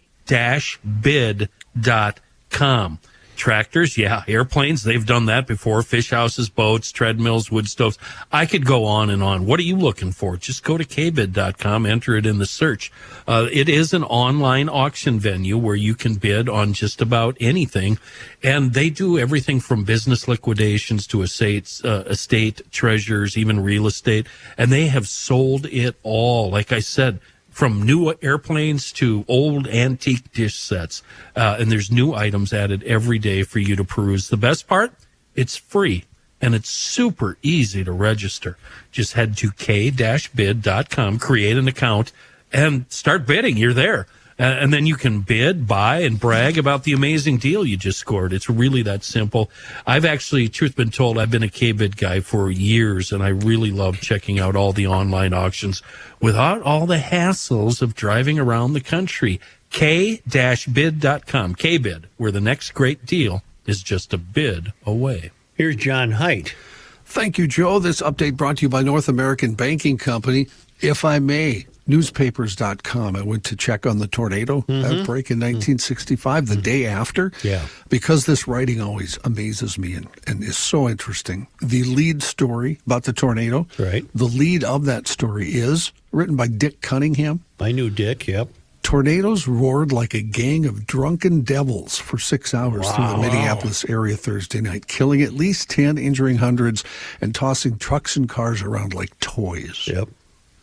Tractors, yeah. Airplanes, they've done that before. Fish houses, boats, treadmills, wood stoves. I could go on and on. What are you looking for? Just go to kbid.com, enter it in the search. It is an online auction venue where you can bid on just about anything. And they do everything from business liquidations to estate treasures, even real estate. And they have sold it all. Like I said, from new airplanes to old antique dish sets. And there's new items added every day for you to peruse. The best part? It's free, and it's super easy to register. Just head to k-bid.com, create an account, and start bidding. You're there. And then you can bid, buy, and brag about the amazing deal you just scored. It's really that simple. I've actually, truth been told, I've been a KBid guy for years, and I really love checking out all the online auctions without all the hassles of driving around the country. K-bid.com, KBid, where the next great deal is just a bid away. Here's John Heidt. Thank you, Joe. This update brought to you by North American Banking Company. If I may, newspapers.com. I went to check on the tornado outbreak in 1965, the day after. Yeah. Because this writing always amazes me and is so interesting. The lead story about the tornado, right? The lead of that story is written by Dick Cunningham. I knew Dick, yep. Tornadoes roared like a gang of drunken devils for 6 hours through the Minneapolis area Thursday night, killing at least 10, injuring hundreds, and tossing trucks and cars around like toys. Yep.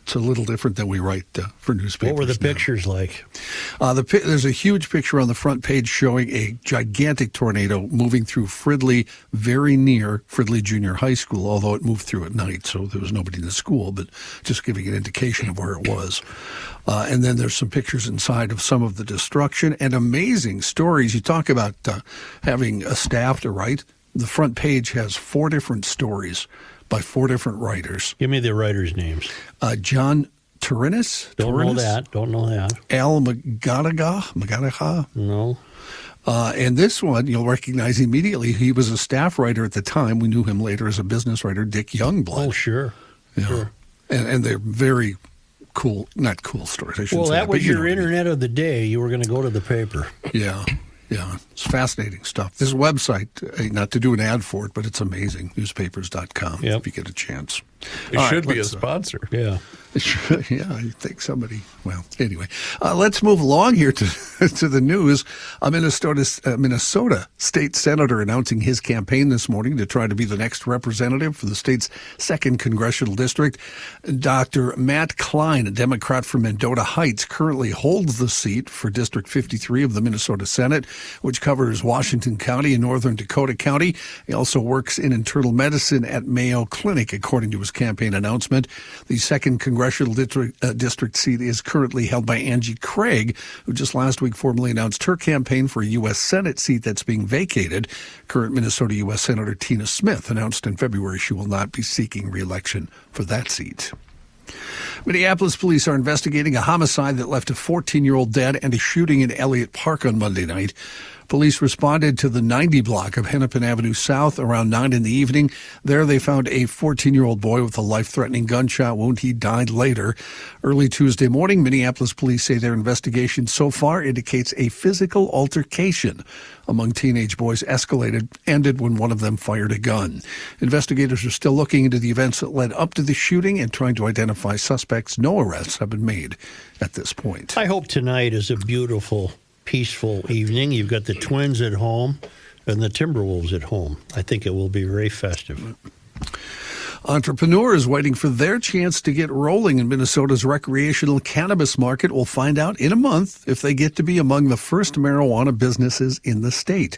It's a little different than we write for newspapers. What were the pictures like? There's a huge picture on the front page showing a gigantic tornado moving through Fridley, very near Fridley Junior High School, although it moved through at night, so there was nobody in the school, but just giving an indication of where it was. And then there's some pictures inside of some of the destruction and amazing stories. You talk about having a staff to write. The front page has 4 different stories by 4 different writers. Give me the writers' names. John Turinis. Don't know that. Al Magadaha. No. And this one, you'll recognize immediately. He was a staff writer at the time. We knew him later as a business writer, Dick Youngblood. Oh, sure. Yeah. Sure. And they're very cool, not cool stories, I shouldn't say that was your internet I mean. of the day. You were going to go to the paper. Yeah. Yeah, it's fascinating stuff. This website, not to do an ad for it, but it's amazing. Newspapers.com, if you get a chance. It should be a sponsor. Yeah. Yeah, I think somebody. Well, anyway, let's move along here to the news. A Minnesota state senator announcing his campaign this morning to try to be the next representative for the state's 2nd congressional district. Dr. Matt Klein, a Democrat from Mendota Heights, currently holds the seat for District 53 of the Minnesota Senate, which covers Washington County and northern Dakota County. He also works in internal medicine at Mayo Clinic, according to a Minnesota's campaign announcement. The 2nd Congressional district seat is currently held by Angie Craig, who just last week formally announced her campaign for a U.S. Senate seat that's being vacated. Current Minnesota U.S. Senator Tina Smith announced in February she will not be seeking re-election for that seat. Minneapolis police are investigating a homicide that left a 14-year-old dead and a shooting in Elliott Park on Monday night. Police responded to the 90 block of Hennepin Avenue South around 9 in the evening. There they found a 14-year-old boy with a life-threatening gunshot wound. He died later. Early Tuesday morning, Minneapolis police say their investigation so far indicates a physical altercation among teenage boys ended when one of them fired a gun. Investigators are still looking into the events that led up to the shooting and trying to identify suspects. No arrests have been made at this point. I hope tonight is a beautiful, peaceful evening. You've got the Twins at home and the Timberwolves at home. I think it will be very festive. Entrepreneurs waiting for their chance to get rolling in Minnesota's recreational cannabis market will find out in a month if they get to be among the first marijuana businesses in the state.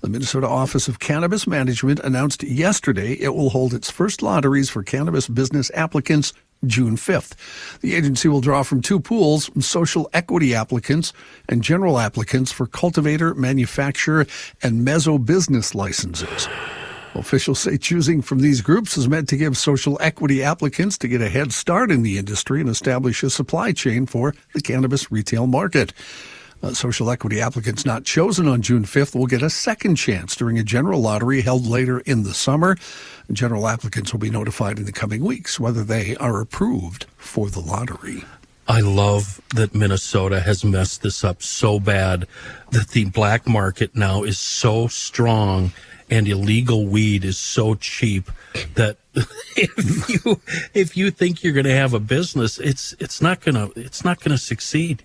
The Minnesota Office of Cannabis Management announced yesterday it will hold its first lotteries for cannabis business applicants June 5th. The agency will draw from 2 pools, social equity applicants and general applicants for cultivator, manufacturer, and mezzo-business licenses. Officials say choosing from these groups is meant to give social equity applicants to get a head start in the industry and establish a supply chain for the cannabis retail market. Social equity applicants not chosen on June 5th will get a second chance during a general lottery held later in the summer. General applicants will be notified in the coming weeks whether they are approved for the lottery. I love that Minnesota has messed this up so bad that the black market now is so strong and illegal weed is so cheap that if you think you're going to have a business, it's not going to succeed.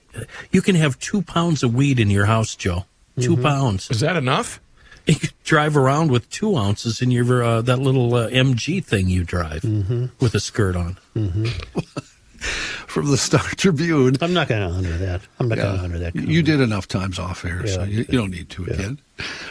You can have 2 pounds of weed in your house, Joe. 2 pounds. Is that enough? You could drive around with 2 ounces in your that little MG thing you drive with a skirt on. From the Star Tribune. I'm not going to honor that. I'm not going to honor that. You did enough times off air, so you don't need to again.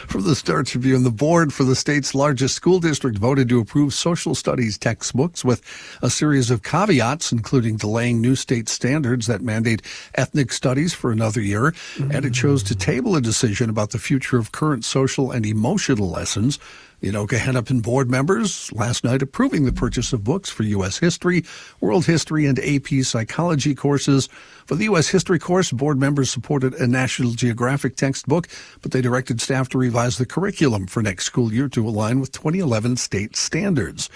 From the Star Tribune, the board for the state's largest school district voted to approve social studies textbooks with a series of caveats, including delaying new state standards that mandate ethnic studies for another year, and it chose to table a decision about the future of current social and emotional lessons. The Anoka Hennepin board members last night approving the purchase of books for U.S. history, world history, and AP psychology courses. For the U.S. history course, board members supported a National Geographic textbook, but they directed staff to revise the curriculum for next school year to align with 2011 state standards.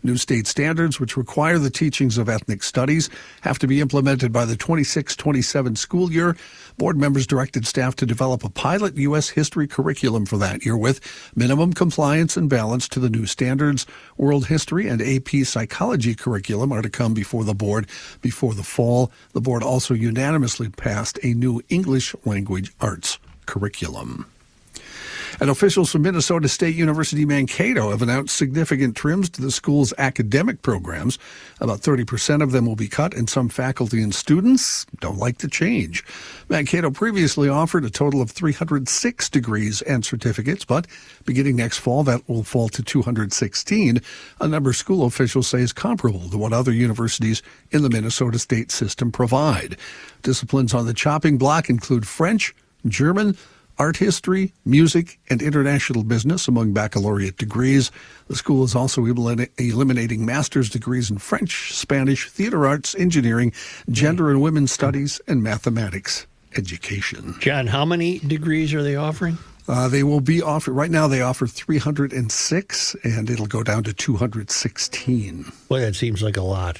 New state standards, which require the teachings of ethnic studies, have to be implemented by the 26-27 school year. Board members directed staff to develop a pilot U.S. history curriculum for that year with minimum compliance and balance to the new standards. World history and AP psychology curriculum are to come before the board before the fall. The board also unanimously passed a new English language arts curriculum. And officials from Minnesota State University Mankato have announced significant trims to the school's academic programs. About 30% of them will be cut, and some faculty and students don't like the change. Mankato previously offered a total of 306 degrees and certificates, but beginning next fall, that will fall to 216, a number school officials say is comparable to what other universities in the Minnesota state system provide. Disciplines on the chopping block include French, German, art history, music, and international business among baccalaureate degrees. The school is also eliminating master's degrees in French, Spanish, theater arts, engineering, gender and women's studies, and mathematics education. John, how many degrees are they offering? They will be offered, right now they offer 306, and it'll go down to 216. Well, that seems like a lot.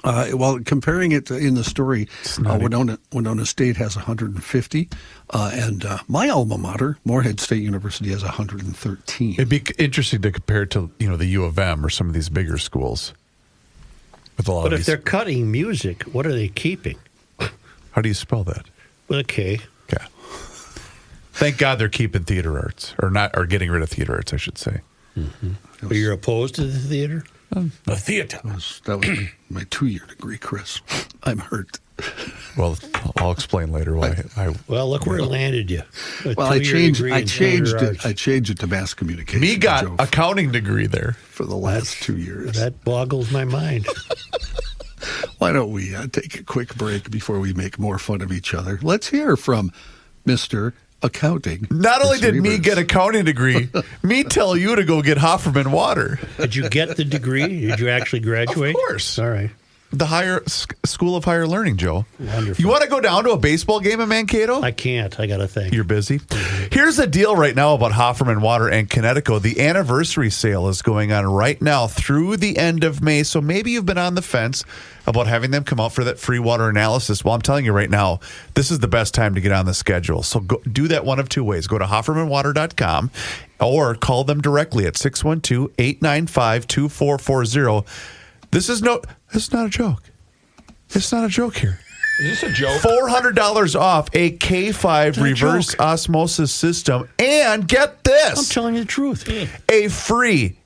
Well, comparing it in the story, Winona State has 150, and my alma mater, Moorhead State University, has 113. It'd be interesting to compare it to the U of M or some of these bigger schools. With a lot but of if they're cutting music, what are they keeping? How do you spell that? With a K. Okay. Thank God they're keeping theater arts, or getting rid of theater arts, I should say. Mm-hmm. But you're opposed to the theater? The theater. That was my 2-year degree, Chris. I'm hurt. Well, I'll explain later why. Well, look where it landed you. Well, I changed it to mass communication. Me got Joe, accounting degree there for the last 2 years. That boggles my mind. Why don't we take a quick break before we make more fun of each other? Let's hear from Mr. Accounting. Not only did me get accounting degree, me tell you to go get Hofferman water. Did you get the degree? Did you actually graduate? Of course. All right. The School of Higher Learning, Joe. Wonderful. You want to go down to a baseball game in Mankato? I can't. I got to think. You're busy? Here's the deal right now about Hofferman Water and Connecticut. The anniversary sale is going on right now through the end of May. So maybe you've been on the fence about having them come out for that free water analysis. Well, I'm telling you right now, this is the best time to get on the schedule. So do that one of two ways. Go to HoffermanWater.com or call them directly at 612-895-2440. It's not a joke. It's not a joke here. Is this a joke? $400 off a K5 reverse osmosis system. And get this. I'm telling you the truth. A free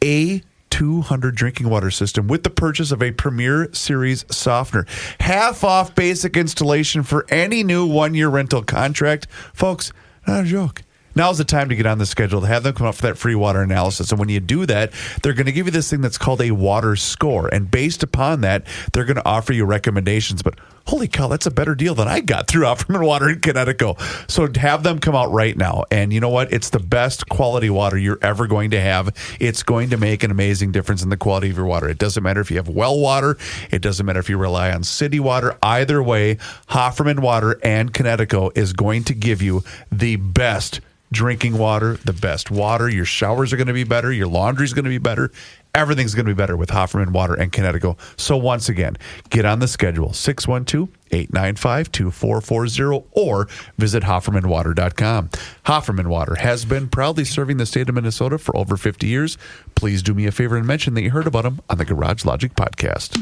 A200 drinking water system with the purchase of a Premier Series softener. Half off basic installation for any new 1-year rental contract. Folks, not a joke. Now's the time to get on the schedule to have them come up for that free water analysis. And when you do that, they're going to give you this thing that's called a water score. And based upon that, they're going to offer you recommendations. But holy cow, that's a better deal than I got through Hofferman Water in Connecticut. So have them come out right now. And you know what? It's the best quality water you're ever going to have. It's going to make an amazing difference in the quality of your water. It doesn't matter if you have well water. It doesn't matter if you rely on city water. Either way, Hofferman Water and Connecticut is going to give you the best drinking water, the best water. Your showers are going to be better. Your laundry is going to be better. Everything's going to be better with Hofferman Water and Connecticut. So once again, get on the schedule, 612-895-2440 or visit HoffermanWater.com. Hofferman Water has been proudly serving the state of Minnesota for over 50 years. Please do me a favor and mention that you heard about them on the Garage Logic podcast.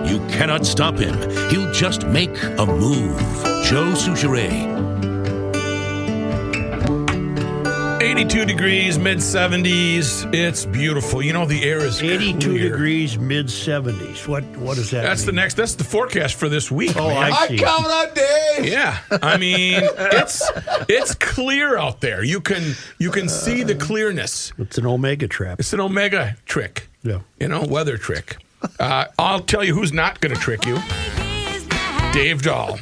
You cannot stop him. He'll just make a move. Joe Souchere. 82 degrees, mid-70s. It's beautiful. You know, the air is 82 clear. degrees, mid-70s. What does that mean? That's the forecast for this week. Oh, man. I see. Count on Dave. Yeah, I mean, it's clear out there. You can see the clearness. It's an omega trap. It's an omega trick. Yeah. Weather trick. I'll tell you who's not going to trick you. Dave Dahl.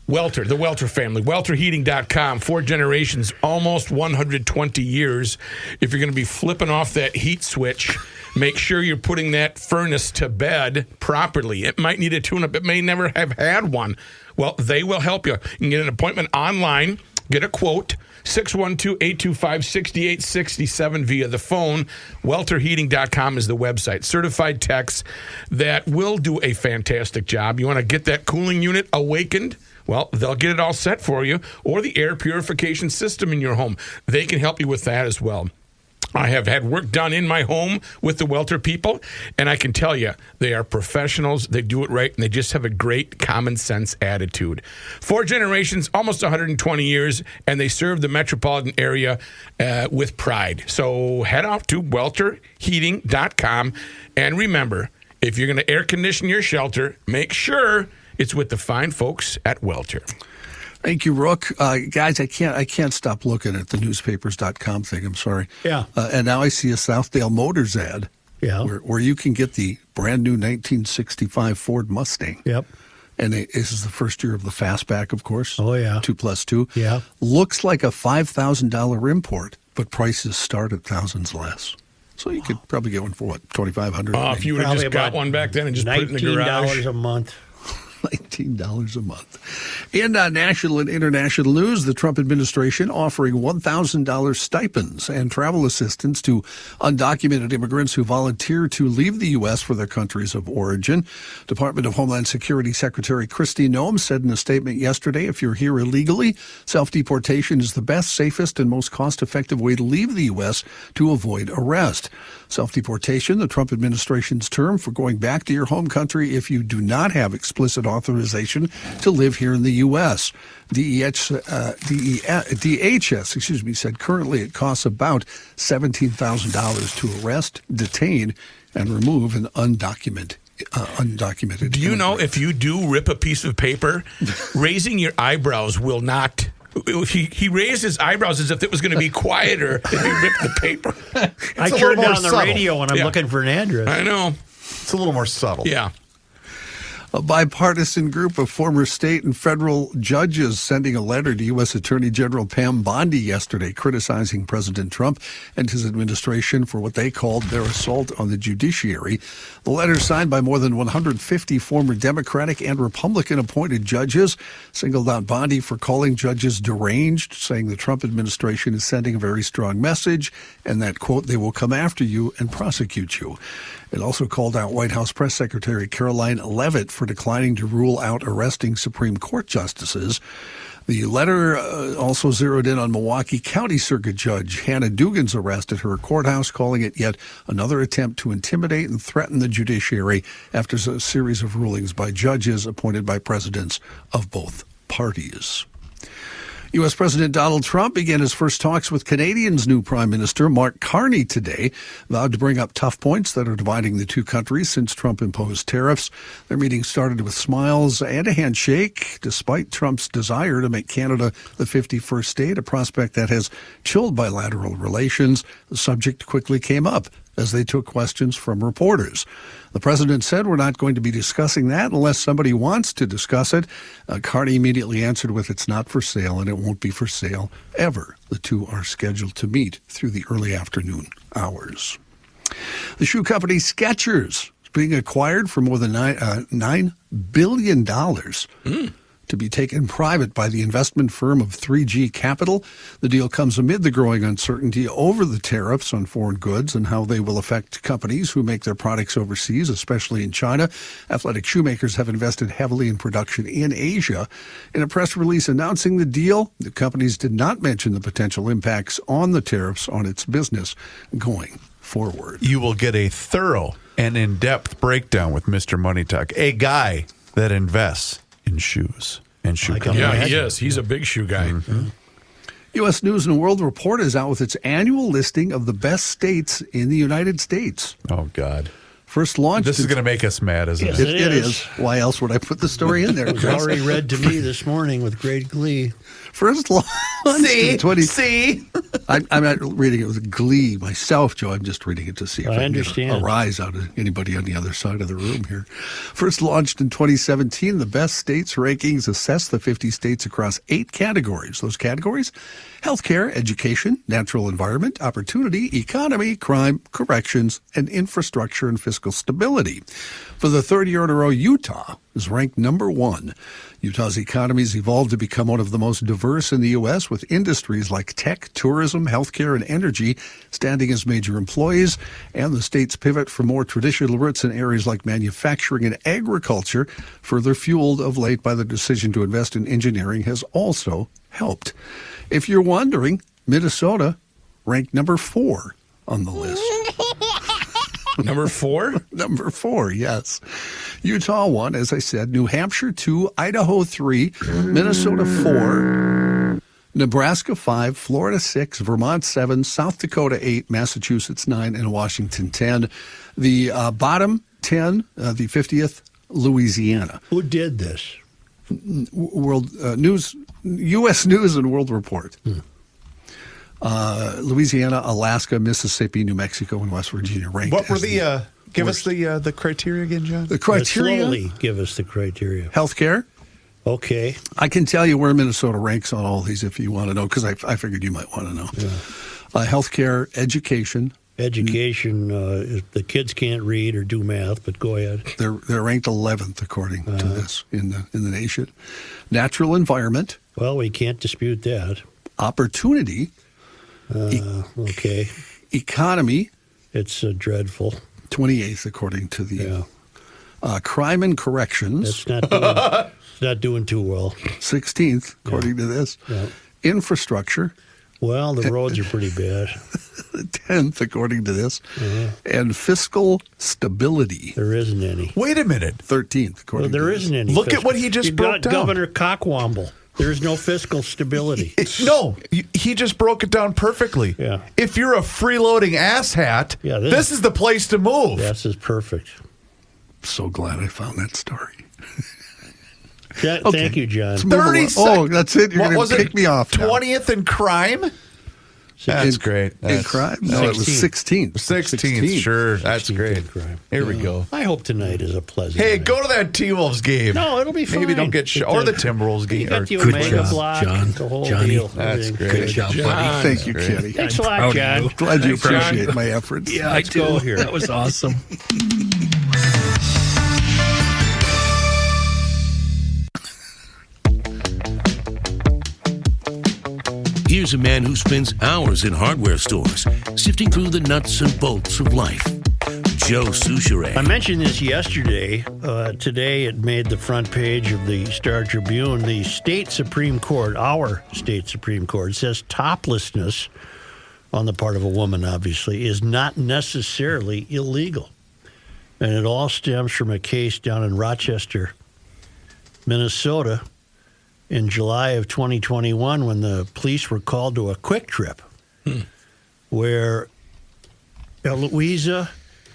Welter, the Welter family. WelterHeating.com. 4 generations, almost 120 years. If you're going to be flipping off that heat switch, make sure you're putting that furnace to bed properly. It might need a tune-up. It may never have had one. Well, they will help you. You can get an appointment online, get a quote, 612-825-6867 via the phone. WelterHeating.com is the website. Certified techs that will do a fantastic job. You want to get that cooling unit awakened? Well, they'll get it all set for you. Or the air purification system in your home. They can help you with that as well. I have had work done in my home with the Welter people, and I can tell you, they are professionals, they do it right, and they just have a great common sense attitude. 4 generations, almost 120 years, and they serve the metropolitan area with pride. So head off to WelterHeating.com, and remember, if you're going to air condition your shelter, make sure it's with the fine folks at Welter. Thank you, Rook. Guys, I can't stop looking at the newspapers.com thing. I'm sorry. Yeah. And now I see a Southdale Motors ad. Yeah. Where you can get the brand new 1965 Ford Mustang. Yep. And this is the first year of the fastback, of course. Oh, yeah. 2+2. Yeah. Looks like a $5,000 import, but prices start at thousands less. So you could probably get one for what, $2,500? If you would have just got one back then and just put it in the garage. $19 a month. $19 a month. In national and international news, the Trump administration offering $1,000 stipends and travel assistance to undocumented immigrants who volunteer to leave the U.S. for their countries of origin. Department of Homeland Security Secretary Kristi Noem said in a statement yesterday, if you're here illegally, self-deportation is the best, safest, and most cost-effective way to leave the U.S. to avoid arrest. Self-deportation, the Trump administration's term for going back to your home country if you do not have explicit authorization to live here in the U.S. DHS, said currently it costs about $17,000 to arrest, detain, and remove an undocumented. Do you know if you do rip a piece of paper, raising your eyebrows will not. He raised his eyebrows as if it was going to be quieter if he ripped the paper. I turned down the radio when I'm looking for an address. I know. It's a little more subtle. Yeah. A bipartisan group of former state and federal judges sending a letter to U.S. Attorney General Pam Bondi yesterday criticizing President Trump and his administration for what they called their assault on the judiciary. The letter, signed by more than 150 former Democratic and Republican appointed judges, singled out Bondi for calling judges deranged, saying the Trump administration is sending a very strong message and that, quote, they will come after you and prosecute you. It also called out White House Press Secretary Caroline Leavitt for declining to rule out arresting Supreme Court justices. The letter also zeroed in on Milwaukee County Circuit Judge Hannah Dugan's arrest at her courthouse, calling it yet another attempt to intimidate and threaten the judiciary after a series of rulings by judges appointed by presidents of both parties. U.S. President Donald Trump began his first talks with Canadian's new Prime Minister, Mark Carney, today, vowed to bring up tough points that are dividing the two countries since Trump imposed tariffs. Their meeting started with smiles and a handshake, despite Trump's desire to make Canada the 51st state, a prospect that has chilled bilateral relations. The subject quickly came up as they took questions from reporters. The president said, we're not going to be discussing that unless somebody wants to discuss it. Carney immediately answered with, it's not for sale and it won't be for sale ever. The two are scheduled to meet through the early afternoon hours. The shoe company Skechers is being acquired for more than $9 billion. To be taken private by the investment firm of 3G Capital. The deal comes amid the growing uncertainty over the tariffs on foreign goods and how they will affect companies who make their products overseas, especially in China. Athletic shoemakers have invested heavily in production in Asia. In a press release announcing the deal, the companies did not mention the potential impacts on the tariffs on its business going forward. You will get a thorough and in-depth breakdown with Mr. Money Talk, a guy that invests in shoes and shoe companies. Yeah, he is. He's a big shoe guy. Mm-hmm. U.S. News and World Report is out with its annual listing of the best states in the United States. Oh, God. First launched. This is going to make us mad, isn't Yes, it? It is. Why else would I put the story in there? It was already read to me this morning with great glee. First launched in 20... I'm not reading it with glee myself, Joe. I'm just reading it to see if I understand. Get a rise out of anybody on the other side of the room here. First launched in 2017, the best states rankings assess the 50 states across 8 categories. Those categories: healthcare, education, natural environment, opportunity, economy, crime, corrections, and infrastructure and fiscal stability. For the third year in a row, Utah is ranked number 1. Utah's economy has evolved to become one of the most diverse in the U.S., with industries like tech, tourism, healthcare, and energy standing as major employees, and the state's pivot from more traditional roots in areas like manufacturing and agriculture, further fueled of late by the decision to invest in engineering, has also helped. If you're wondering, Minnesota ranked number 4 on the list. Number 4? Number 4, yes. Utah 1, as I said. New Hampshire 2, Idaho 3, Minnesota 4, Nebraska 5, Florida 6, Vermont 7, South Dakota 8, Massachusetts 9, and Washington 10. The bottom 10, the 50th, Louisiana. Who did this? World News, U.S. News and World Report. Louisiana, Alaska, Mississippi, New Mexico, and West Virginia ranked. What were the? Give us the criteria again, John. The criteria. Slowly give us the criteria. Healthcare. Okay. I can tell you where Minnesota ranks on all these if you want to know, because I figured you might want to know. Yeah. Healthcare, education. Education. The kids can't read or do math, but go ahead. They're ranked 11th according to this in the nation. Natural environment. Well, we can't dispute that. Opportunity. Okay. Economy. It's dreadful. 28th according to the crime and corrections. It's not doing too well. 16th according to this. Yeah. Infrastructure. Well, the roads are pretty bad. 10th, according to this. And fiscal stability. There isn't any. Wait a minute. 13th, according Well, there to this. isn't any. Look at fiscal- what he just You've broke got down. Governor Cockwomble. There's no fiscal stability. No, he just broke it down perfectly. Yeah. If you're a freeloading asshat, Yeah, this is the place to move. This is perfect. So glad I found that story. Thank you, John. Let's move along. 30 Oh, that's it? You're What going was to it? kick me off now. 20th in crime? That's great. In crime? No, it was 16th. 16th, sure. That's 16th great. in crime. Here we go. I hope tonight is a pleasant Hey, night. go to that T-Wolves game. No, it'll be fine. Maybe don't get or the Timberwolves You game. got or- the Good Omega job, block, John. the whole Johnny. deal. That's Everything's great. Good job, buddy. Thank you, Kenny. Thanks a Proud lot, of John. you. Glad you Thanks, John. appreciate my efforts. Yeah, Let's go here. That was awesome. Here's a man who spends hours in hardware stores, sifting through the nuts and bolts of life. Joe Souchere. I mentioned this yesterday. Today it made the front page of the Star Tribune. The state Supreme Court, our state Supreme Court, says toplessness on the part of a woman, obviously, is not necessarily illegal. And it all stems from a case down in Rochester, Minnesota, in July of 2021 when the police were called to a quick trip where Eloisa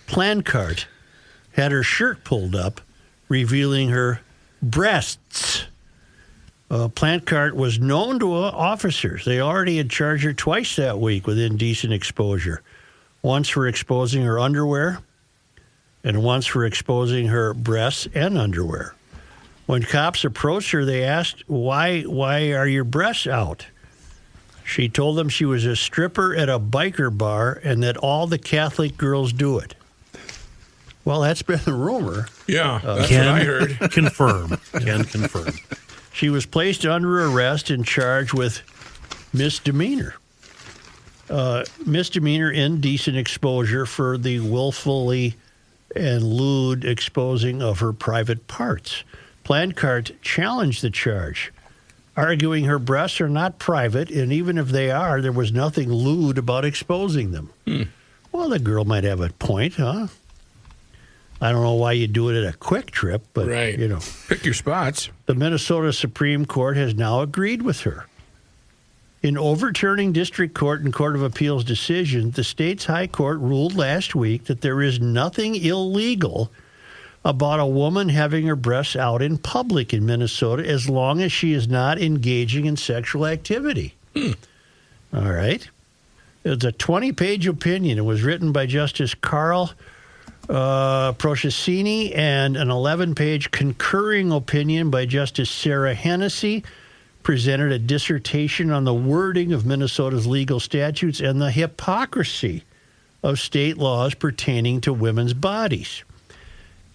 Plancart had her shirt pulled up, revealing her breasts. Plancart was known to officers. They already had charged her twice that week with indecent exposure. Once for exposing her underwear, and once for exposing her breasts and underwear. When cops approached her, they asked, why are your breasts out? She told them she was a stripper at a biker bar and that all the Catholic girls do it. Well, that's been the rumor. Yeah, that's what I heard. Confirm. Can confirm. She was placed under arrest and charged with misdemeanor. Misdemeanor indecent exposure for the willfully and lewd exposing of her private parts. Plancart challenged the charge, arguing her breasts are not private, and even if they are, there was nothing lewd about exposing them. Well, the girl might have a point, huh? I don't know why you do it at a quick trip, but, Right. you know. Pick your spots. The Minnesota Supreme Court has now agreed with her. In overturning District Court and Court of Appeals decisions, the state's High Court ruled last week that there is nothing illegal about a woman having her breasts out in public in Minnesota as long as she is not engaging in sexual activity. All right. It's a 20-page opinion. It was written by Justice Carl Prochassini and an 11-page concurring opinion by Justice Sarah Hennessy presented a dissertation on the wording of Minnesota's legal statutes and the hypocrisy of state laws pertaining to women's bodies.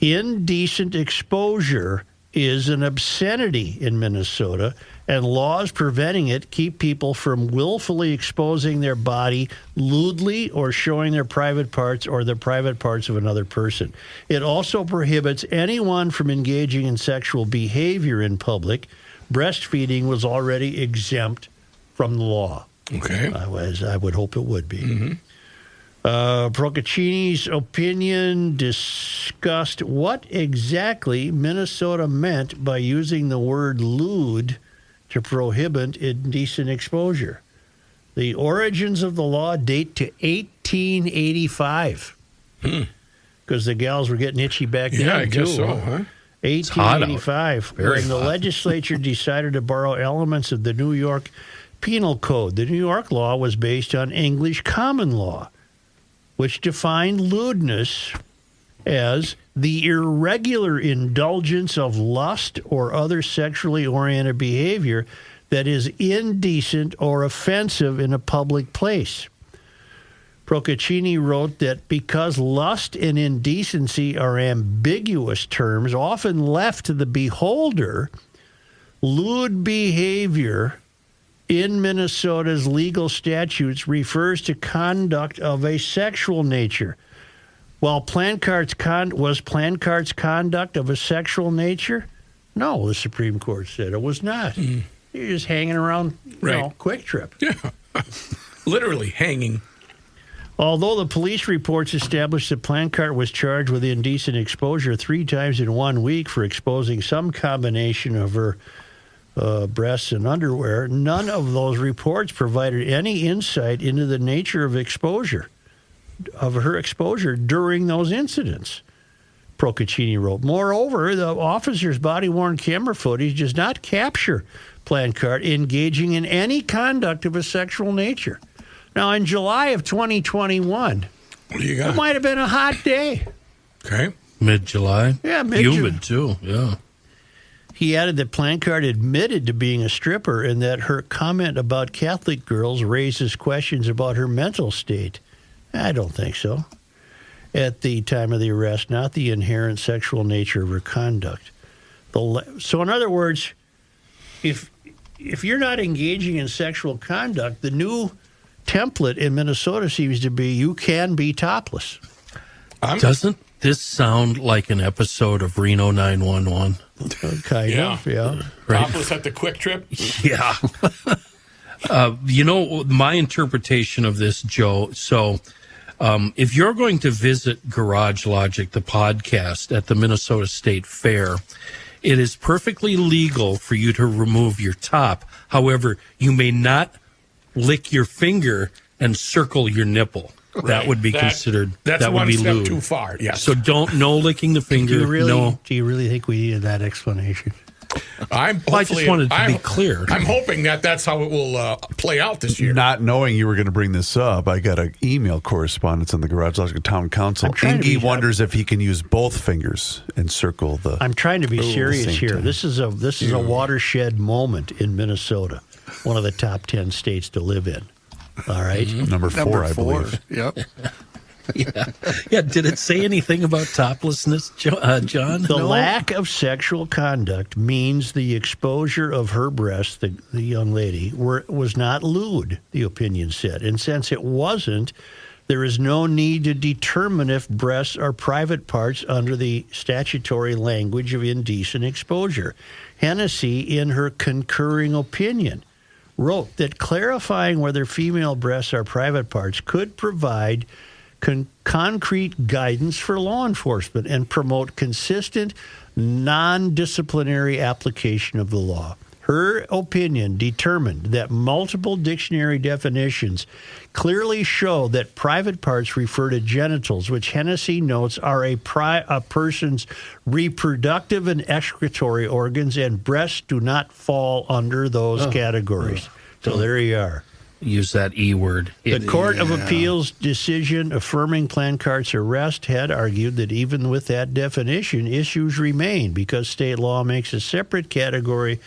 Indecent exposure is an obscenity in Minnesota, and laws preventing it keep people from willfully exposing their body lewdly or showing their private parts or the private parts of another person. It also prohibits anyone from engaging in sexual behavior in public. Breastfeeding was already exempt from the law. Okay. I would hope it would be. Procaccini's opinion discussed what exactly Minnesota meant by using the word lewd to prohibit indecent exposure. The origins of the law date to 1885 because the gals were getting itchy back then, Yeah, I guess too, so, huh? huh? 1885, Very when the hot. legislature decided to borrow elements of the New York Penal Code. The New York law was based on English common law, which defined lewdness as the irregular indulgence of lust or other sexually oriented behavior that is indecent or offensive in a public place. Procaccini wrote that because lust and indecency are ambiguous terms, often left to the beholder, lewd behavior in Minnesota's legal statutes refers to conduct of a sexual nature. While Plancart's conduct of a sexual nature? No, the Supreme Court said it was not. You're just hanging around, Right. quick trip. Yeah. Literally hanging. Although the police reports established that Plancart was charged with indecent exposure 3 times in 1 week for exposing some combination of her breasts and underwear, none of those reports provided any insight into the nature of her exposure during those incidents. Procaccini wrote. Moreover, the officer's body-worn camera footage does not capture Plancart engaging in any conduct of a sexual nature. Now, in July of 2021, What do you got? it might have been a hot day. Okay. Mid-July? Yeah, mid-July. Humid, too, yeah. He added that Plancart admitted to being a stripper and that her comment about Catholic girls raises questions about her mental state. I don't think so. At the time of the arrest, not the inherent sexual nature of her conduct. So, in other words, if you're not engaging in sexual conduct, the new template in Minnesota seems to be you can be topless. Doesn't this sound like an episode of Reno 911? Kind of, yeah. Right. Topless at the Quick Trip? Yeah. My interpretation of this, Joe, so if you're going to visit Garage Logic, the podcast, at the Minnesota State Fair, it is perfectly legal for you to remove your top. However, you may not lick your finger and circle your nipple. Right. That would be considered. That's that would one be step lewd. too far. Yes. So no licking the finger. Do you really think we needed that explanation? I just wanted to be clear. I'm hoping that that's how it will play out this year. Not knowing you were going to bring this up, I got an email correspondence on the Garage Logic Town Council. Ingy wonders if he can use both fingers and circle the. I'm trying to be serious here. time. This is a watershed moment in Minnesota, one of the top 10 states to live in. All right, Number four, I believe. Yep. Yeah. Did it say anything about toplessness, John? The lack of sexual conduct means the exposure of her breasts, the young lady, was not lewd, the opinion said. And since it wasn't, there is no need to determine if breasts are private parts under the statutory language of indecent exposure. Hennessy, in her concurring opinion, wrote that clarifying whether female breasts are private parts could provide concrete guidance for law enforcement and promote consistent, non-disciplinary application of the law. Her opinion determined that multiple dictionary definitions clearly show that private parts refer to genitals, which Hennessy notes are a person's reproductive and excretory organs, and breasts do not fall under those categories. So there you are. Use that E word. The Court of Appeals decision affirming Plancart's arrest had argued that even with that definition, issues remain because state law makes a separate category.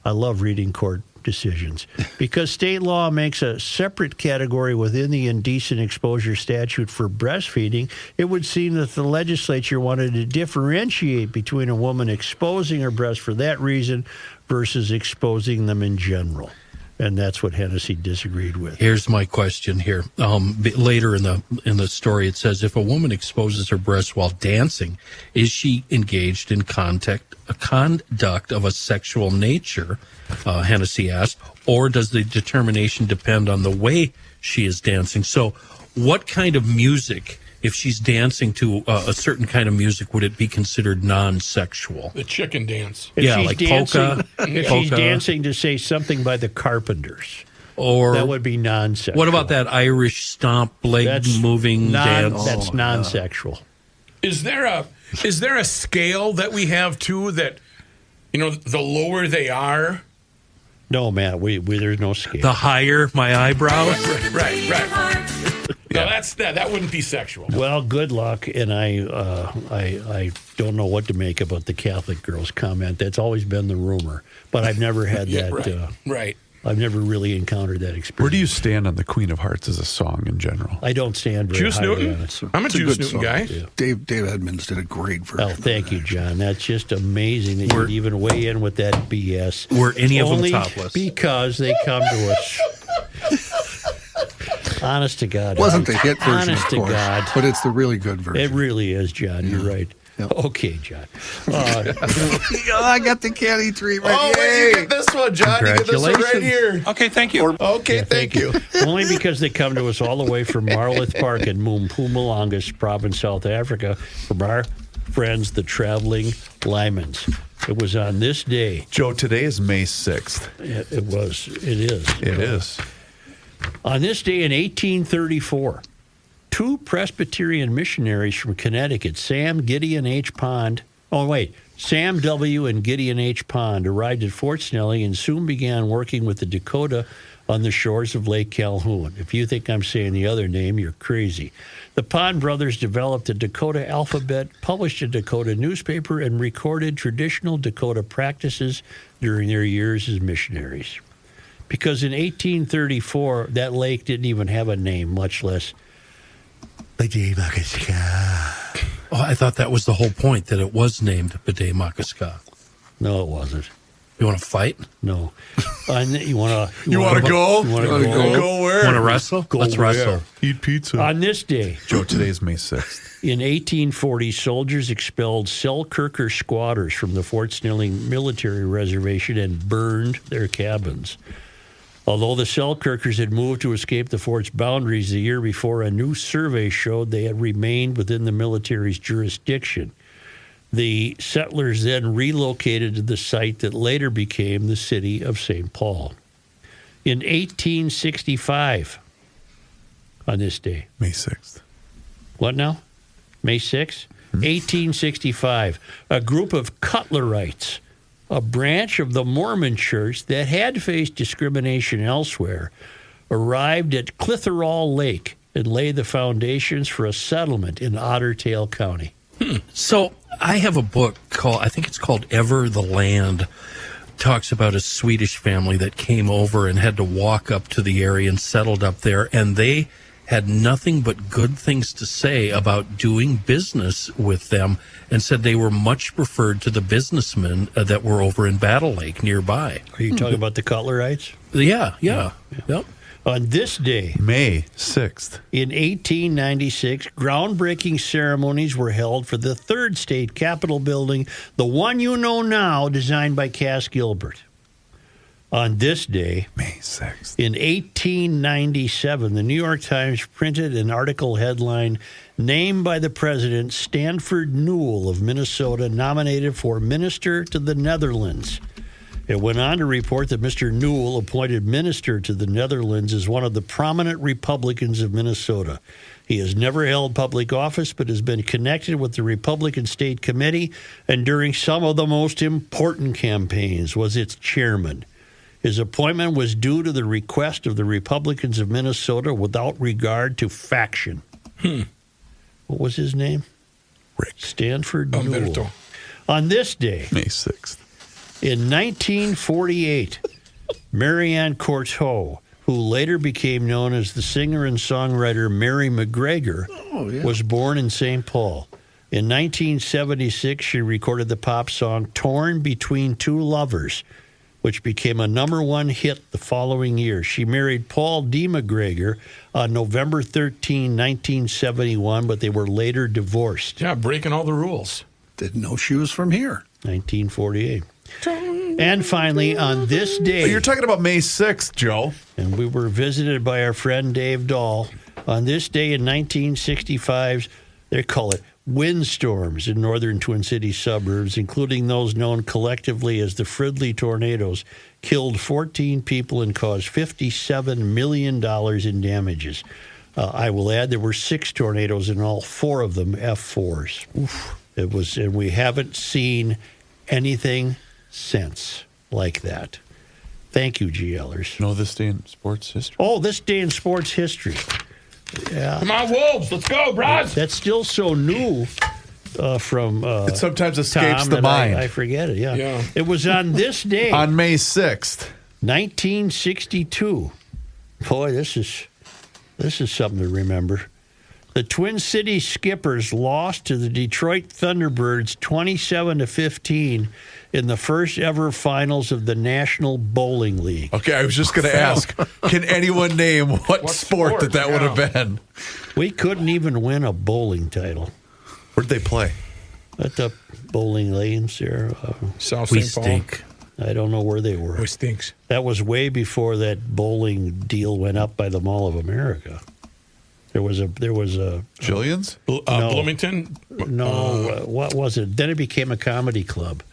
I love reading court decisions. Because state law makes a separate category within the indecent exposure statute for breastfeeding, it would seem that the legislature wanted to differentiate between a woman exposing her breasts for that reason versus exposing them in general. And that's what Hennessy disagreed with. Here's my question here. Later in the story, it says, if a woman exposes her breasts while dancing, is she engaged in conduct of a sexual nature, Hennessy asked, or does the determination depend on the way she is dancing? So what kind of music, if she's dancing to a certain kind of music, would it be considered non-sexual? The chicken dance. If she's like dancing, polka. If she's dancing to say something by the Carpenters, or that would be non-sexual. What about that Irish stomp, moving dance? That's non-sexual. Is there a scale that we have too that, the lower they are? No, Matt. We there's no scale. The higher my eyebrows. Right. No, that wouldn't be sexual. Well, good luck, and I don't know what to make about the Catholic girls comment. That's always been the rumor, but I've never had that. Right. I've never really encountered that experience. Where do you stand on the Queen of Hearts as a song in general? I don't stand very Juice highly Newton? on it. I'm a It's a Juice good Newton song. guy. Yeah. Dave Edmonds did a great version. Oh, thank you, John. That's just amazing that you'd even weigh in with that BS. Were any of them Only topless? because they come to us. Honest to God. Wasn't the hit version, Honest of to course, God. but it's the really good version. It really is, John. You're right. Okay, John. I got the caddy treatment. Oh, wait, you get this one, John. You get this one right here. Okay, thank you. Okay, thank you. Only because they come to us all the way from Marloth Park in Mpumalanga province, South Africa, from our friends, the Traveling Lymans. It was on this day. Joe, today is May 6th. It is. It is. On this day in 1834, two Presbyterian missionaries from Connecticut, Sam W. and Gideon H. Pond, arrived at Fort Snelling and soon began working with the Dakota on the shores of Lake Calhoun. If you think I'm saying the other name, you're crazy. The Pond brothers developed the Dakota alphabet, published a Dakota newspaper, and recorded traditional Dakota practices during their years as missionaries. Because in 1834, that lake didn't even have a name, much less Bidemakiska. Oh, I thought that was the whole point, that it was named Bidemakiska. No, it wasn't. You want to fight? No. You want to You want to go? You want to go? Go where? Want to wrestle? Let's wrestle. Eat pizza. On this day, Joe, today is May 6th. in 1840, soldiers expelled Selkirker squatters from the Fort Snelling military reservation and burned their cabins. Although the Selkirkers had moved to escape the fort's boundaries the year before, a new survey showed they had remained within the military's jurisdiction. The settlers then relocated to the site that later became the city of St. Paul. In 1865, on this day. May 6th. What now? May 6th? 1865, a group of Cutlerites, a branch of the Mormon church that had faced discrimination elsewhere, arrived at Clitheroe Lake and laid the foundations for a settlement in Otter Tail County. So I have a book I think it's called Ever the Land. Talks about a Swedish family that came over and had to walk up to the area and settled up there. And they had nothing but good things to say about doing business with them and said they were much preferred to the businessmen that were over in Battle Lake nearby. Are you talking about the Cutlerites? Yeah. Yep. On this day, May 6th. in 1896, groundbreaking ceremonies were held for the third state capitol building, the one you know now, designed by Cass Gilbert. On this day, May 6th. in 1897, the New York Times printed an article headline, "Named by the President, Stanford Newell of Minnesota nominated for Minister to the Netherlands." It went on to report that Mr. Newell, appointed minister to the Netherlands, is one of the prominent Republicans of Minnesota. He has never held public office, but has been connected with the Republican State Committee, and during some of the most important campaigns was its chairman. His appointment was due to the request of the Republicans of Minnesota without regard to faction. What was his name? Rick. Stanford Newell. Umberto. On this day, May 6th. in 1948, Marianne Courteau, who later became known as the singer and songwriter Mary McGregor, was born in St. Paul. In 1976, she recorded the pop song Torn Between Two Lovers, which became a #1 hit the following year. She married Paul D. McGregor on November 13, 1971, but they were later divorced. Yeah, breaking all the rules. Didn't know she was from here. 1948. And finally, on this day, You're talking about May 6th, Joe. and we were visited by our friend Dave Dahl. On this day in 1965, they call it windstorms in northern Twin Cities suburbs, including those known collectively as the Fridley tornadoes, killed 14 people and caused $57 million in damages. I will add there were 6 tornadoes and all 4 of them F4s. It was, and we haven't seen anything since like that. Thank you, GLers. Know this day in sports history? Oh, this day in sports history. Yeah. Come on, Wolves. Let's go, bros. That's still so new from It sometimes escapes Tom the that mind. I forget it, yeah. Yeah. It was on this day, On May 6th. 1962. Boy, this is something to remember. The Twin Cities Skippers lost to the Detroit Thunderbirds 27-15 in the first ever finals of the National Bowling League. Okay, I was just going to ask, can anyone name what sport sport? that would have been? We couldn't even win a bowling title. Where'd they play? At the bowling lanes there. South We St. Paul. stink. I don't know where they were. It stinks. That was way before that bowling deal went up by the Mall of America. There was a Jillian's? Bloomington? what was it? Then it became a comedy club.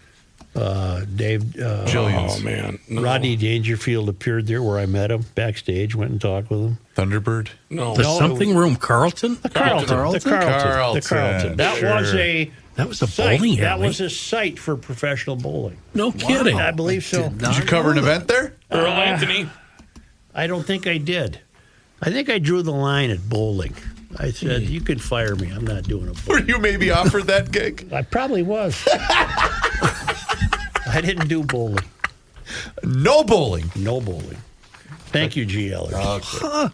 Dave Jillian's. Oh, man. No. Rodney Dangerfield appeared there where I met him backstage, went and talked with him. Thunderbird? No. The something room, Carlton? The Carlton. Carlton. That was a That was a site. bowling That alley. was a site for professional bowling. No kidding. I believe so. Did you cover an event there? Earl Anthony? I don't think I did. I think I drew the line at bowling. I said, you can fire me. I'm not doing a Were bowling. you maybe offered that gig? I probably was. I didn't do bowling. No bowling. No bowling. Thank you, GL.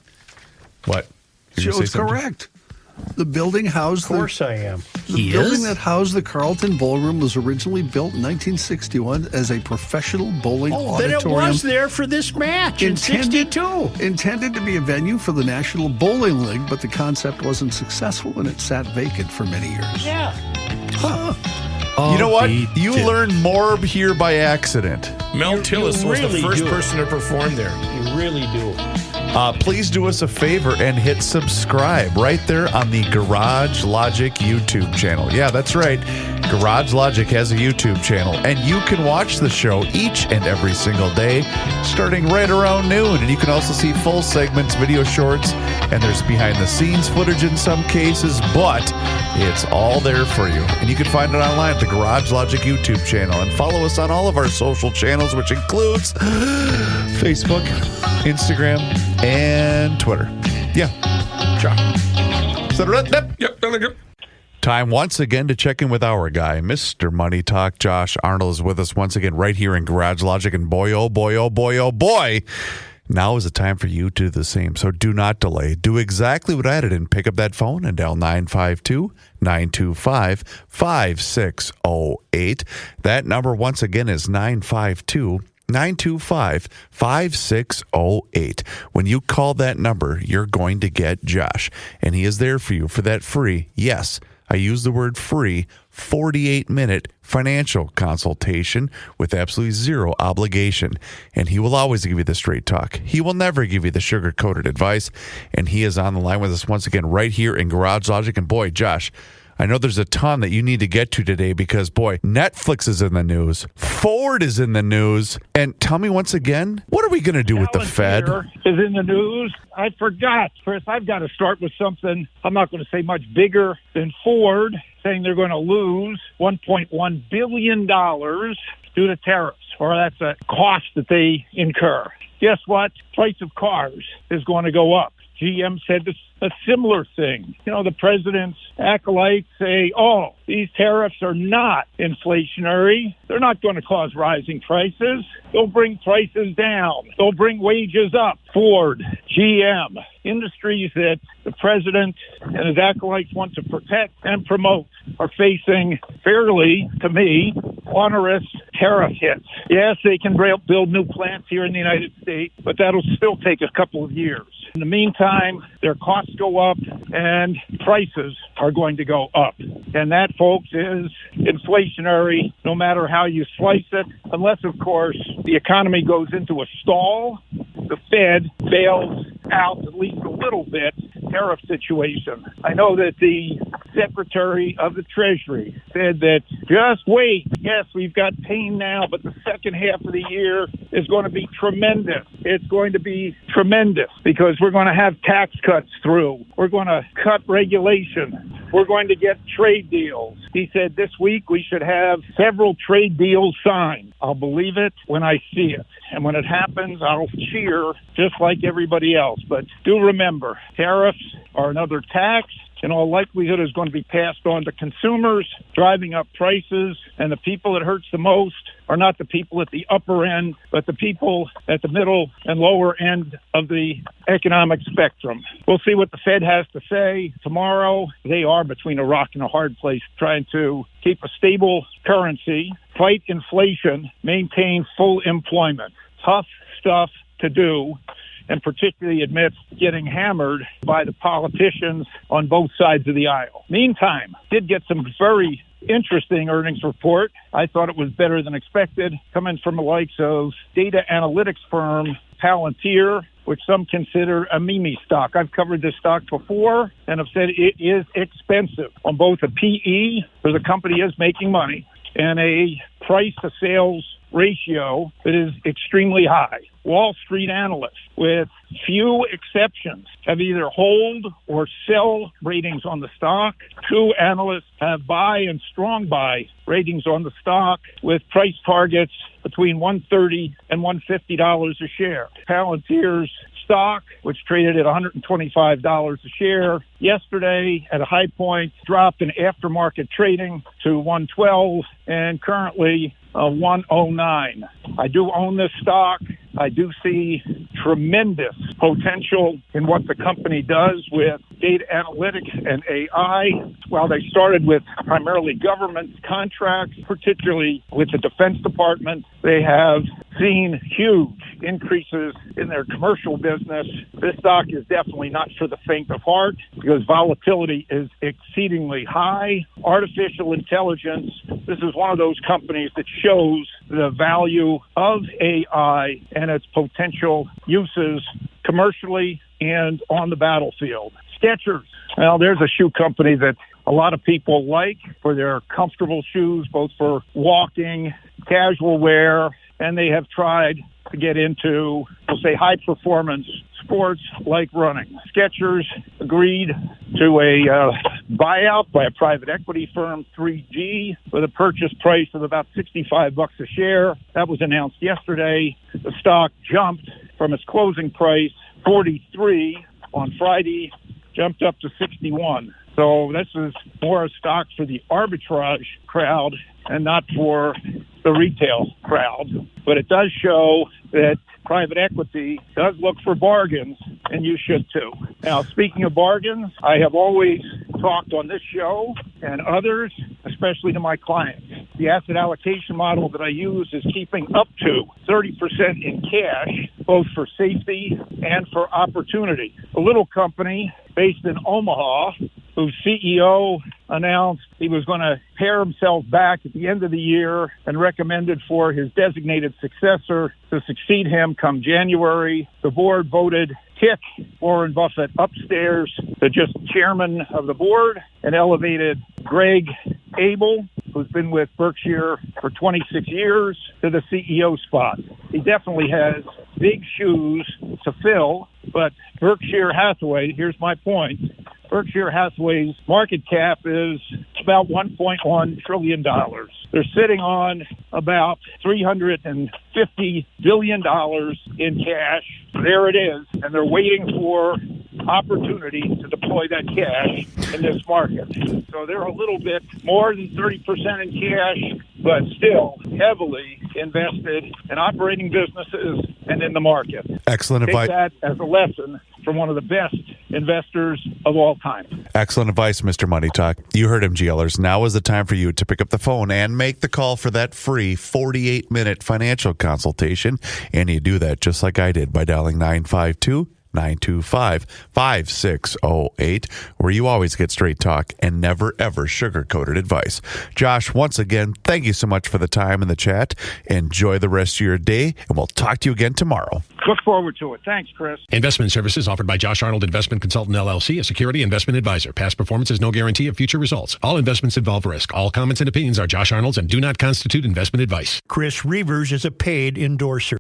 What? Did you say Joe's something? correct. The building housed Of course I am. the building that housed the Carlton Ballroom was originally built in 1961 as a professional bowling Then it auditorium. was there for this match in 62. Intended to be a venue for the National Bowling League, but the concept wasn't successful and it sat vacant for many years. Yeah. You know what? Be You damned. learn more here by accident. Mel Tillis was really the first do. person to perform there. You really do. Please do us a favor and hit subscribe right there on the Garage Logic YouTube channel. Yeah, that's right. Garage Logic has a YouTube channel, and you can watch the show each and every single day, starting right around noon. And you can also see full segments, video shorts, and there's behind-the-scenes footage in some cases, but it's all there for you. And you can find it online at the Garage Logic YouTube channel. And follow us on all of our social channels, which includes Facebook, Instagram, and Twitter. Yeah. Yep. Time once again to check in with our guy, Mr. Money Talk. Josh Arnold is with us once again right here in Garage Logic. And boy, oh boy, oh boy, oh boy, now is the time for you to do the same. So do not delay. Do exactly what I did and pick up that phone and dial 952-925-5608. That number once again is 952-925-5608. When you call that number, you're going to get Josh, and he is there for you for that free, yes, I use the word free, 48-minute financial consultation with absolutely zero obligation. And he will always give you the straight talk. He will never give you the sugar-coated advice. And he is on the line with us once again right here in Garage Logic. And boy, Josh, I know there's a ton that you need to get to today because, boy, Netflix is in the news. Ford is in the news. And tell me once again, what are we going to do with the Fed? Is in the news. I forgot, Chris. I've got to start with something. I'm not going to say much bigger than Ford, saying they're going to lose $1.1 billion due to tariffs, or that's a cost that they incur. Guess what? Price of cars is going to go up. GM said a similar thing. You know, the president's acolytes say, oh, these tariffs are not inflationary. They're not going to cause rising prices. They'll bring prices down. They'll bring wages up. Ford, GM, industries that the president and his acolytes want to protect and promote are facing fairly, to me, onerous tariff hits. Yes, they can build new plants here in the United States, but that'll still take a couple of years. In the meantime, their costs go up and prices are going to go up. And that, folks, is inflationary no matter how you slice it, unless, of course, the economy goes into a stall, the Fed bails out at least a little bit tariff situation. I know that the Secretary of the Treasury said that just wait. Yes, we've got pain now, but the second half of the year is going to be tremendous. It's going to be tremendous because we're going to have tax cuts through. We're going to cut regulation. We're going to get trade deals. He said this week we should have several trade deals signed. I'll believe it when I see it. And when it happens, I'll cheer just like everybody else. But do remember, tariffs are another tax. In all likelihood, is going to be passed on to consumers, driving up prices. And the people it hurts the most are not the people at the upper end, but the people at the middle and lower end of the economic spectrum. We'll see what the Fed has to say tomorrow. They are between a rock and a hard place, trying to keep a stable currency, fight inflation, maintain full employment. Tough stuff to do, and particularly amidst getting hammered by the politicians on both sides of the aisle. Meantime, did get some very interesting earnings report. I thought it was better than expected, coming from the likes of data analytics firm Palantir, which some consider a meme stock. I've covered this stock before and have said it is expensive on both a PE, where the company is making money, and a price to sales ratio that is extremely high. Wall Street analysts, with few exceptions, have either hold or sell ratings on the stock. 2 analysts have buy and strong buy ratings on the stock, with price targets between $130 and $150 a share. Palantir's stock, which traded at $125 a share yesterday at a high point, dropped in aftermarket trading to $112 and currently $109. I do own this stock. I do see tremendous potential in what the company does with data analytics and AI. While they started with primarily government contracts, particularly with the Defense Department, they have seen huge increases in their commercial business. This stock is definitely not for the faint of heart because volatility is exceedingly high. Artificial intelligence, this is one of those companies that shows the value of AI and its potential uses commercially and on the battlefield. Skechers. Well, there's a shoe company that a lot of people like for their comfortable shoes, both for walking, casual wear, and they have tried to get into, we'll say, high-performance sports like running. Skechers agreed to a buyout by a private equity firm, 3G, with a purchase price of about $65 a share. That was announced yesterday. The stock jumped from its closing price, 43 on Friday, jumped up to 61. So this is more a stock for the arbitrage crowd and not for the retail crowd. But it does show that private equity does look for bargains, and you should too. Now, speaking of bargains, I have always talked on this show and others, especially to my clients. The asset allocation model that I use is keeping up to 30% in cash, both for safety and for opportunity. A little company based in Omaha, whose CEO announced he was going to pare himself back at the end of the year and recommended for his designated successor to succeed him come January. The board voted kick Warren Buffett upstairs to just chairman of the board and elevated Greg Abel, who's been with Berkshire for 26 years, to the CEO spot. He definitely has big shoes to fill, but Berkshire Hathaway, here's my point, Berkshire Hathaway's market cap is about $1.1 trillion. They're sitting on about $350 billion in cash. There it is. And they're waiting for opportunity to deploy that cash in this market. So they're a little bit more than 30% in cash, but still heavily invested in operating businesses and in the market. Excellent advice. Take that as a lesson from one of the best investors of all time. Excellent advice, Mr. Money Talk. You heard him, GLers. Now is the time for you to pick up the phone and make the call for that free 48-minute financial consultation. And you do that just like I did by dialing 952-925-5608, where you always get straight talk and never, ever sugar-coated advice. Josh, once again, thank you so much for the time and the chat. Enjoy the rest of your day, and we'll talk to you again tomorrow. Look forward to it. Thanks, Chris. Investment services offered by Josh Arnold Investment Consultant LLC, a security investment advisor. Past performance is no guarantee of future results. All investments involve risk. All comments and opinions are Josh Arnold's and do not constitute investment advice. Chris Reavers is a paid endorser.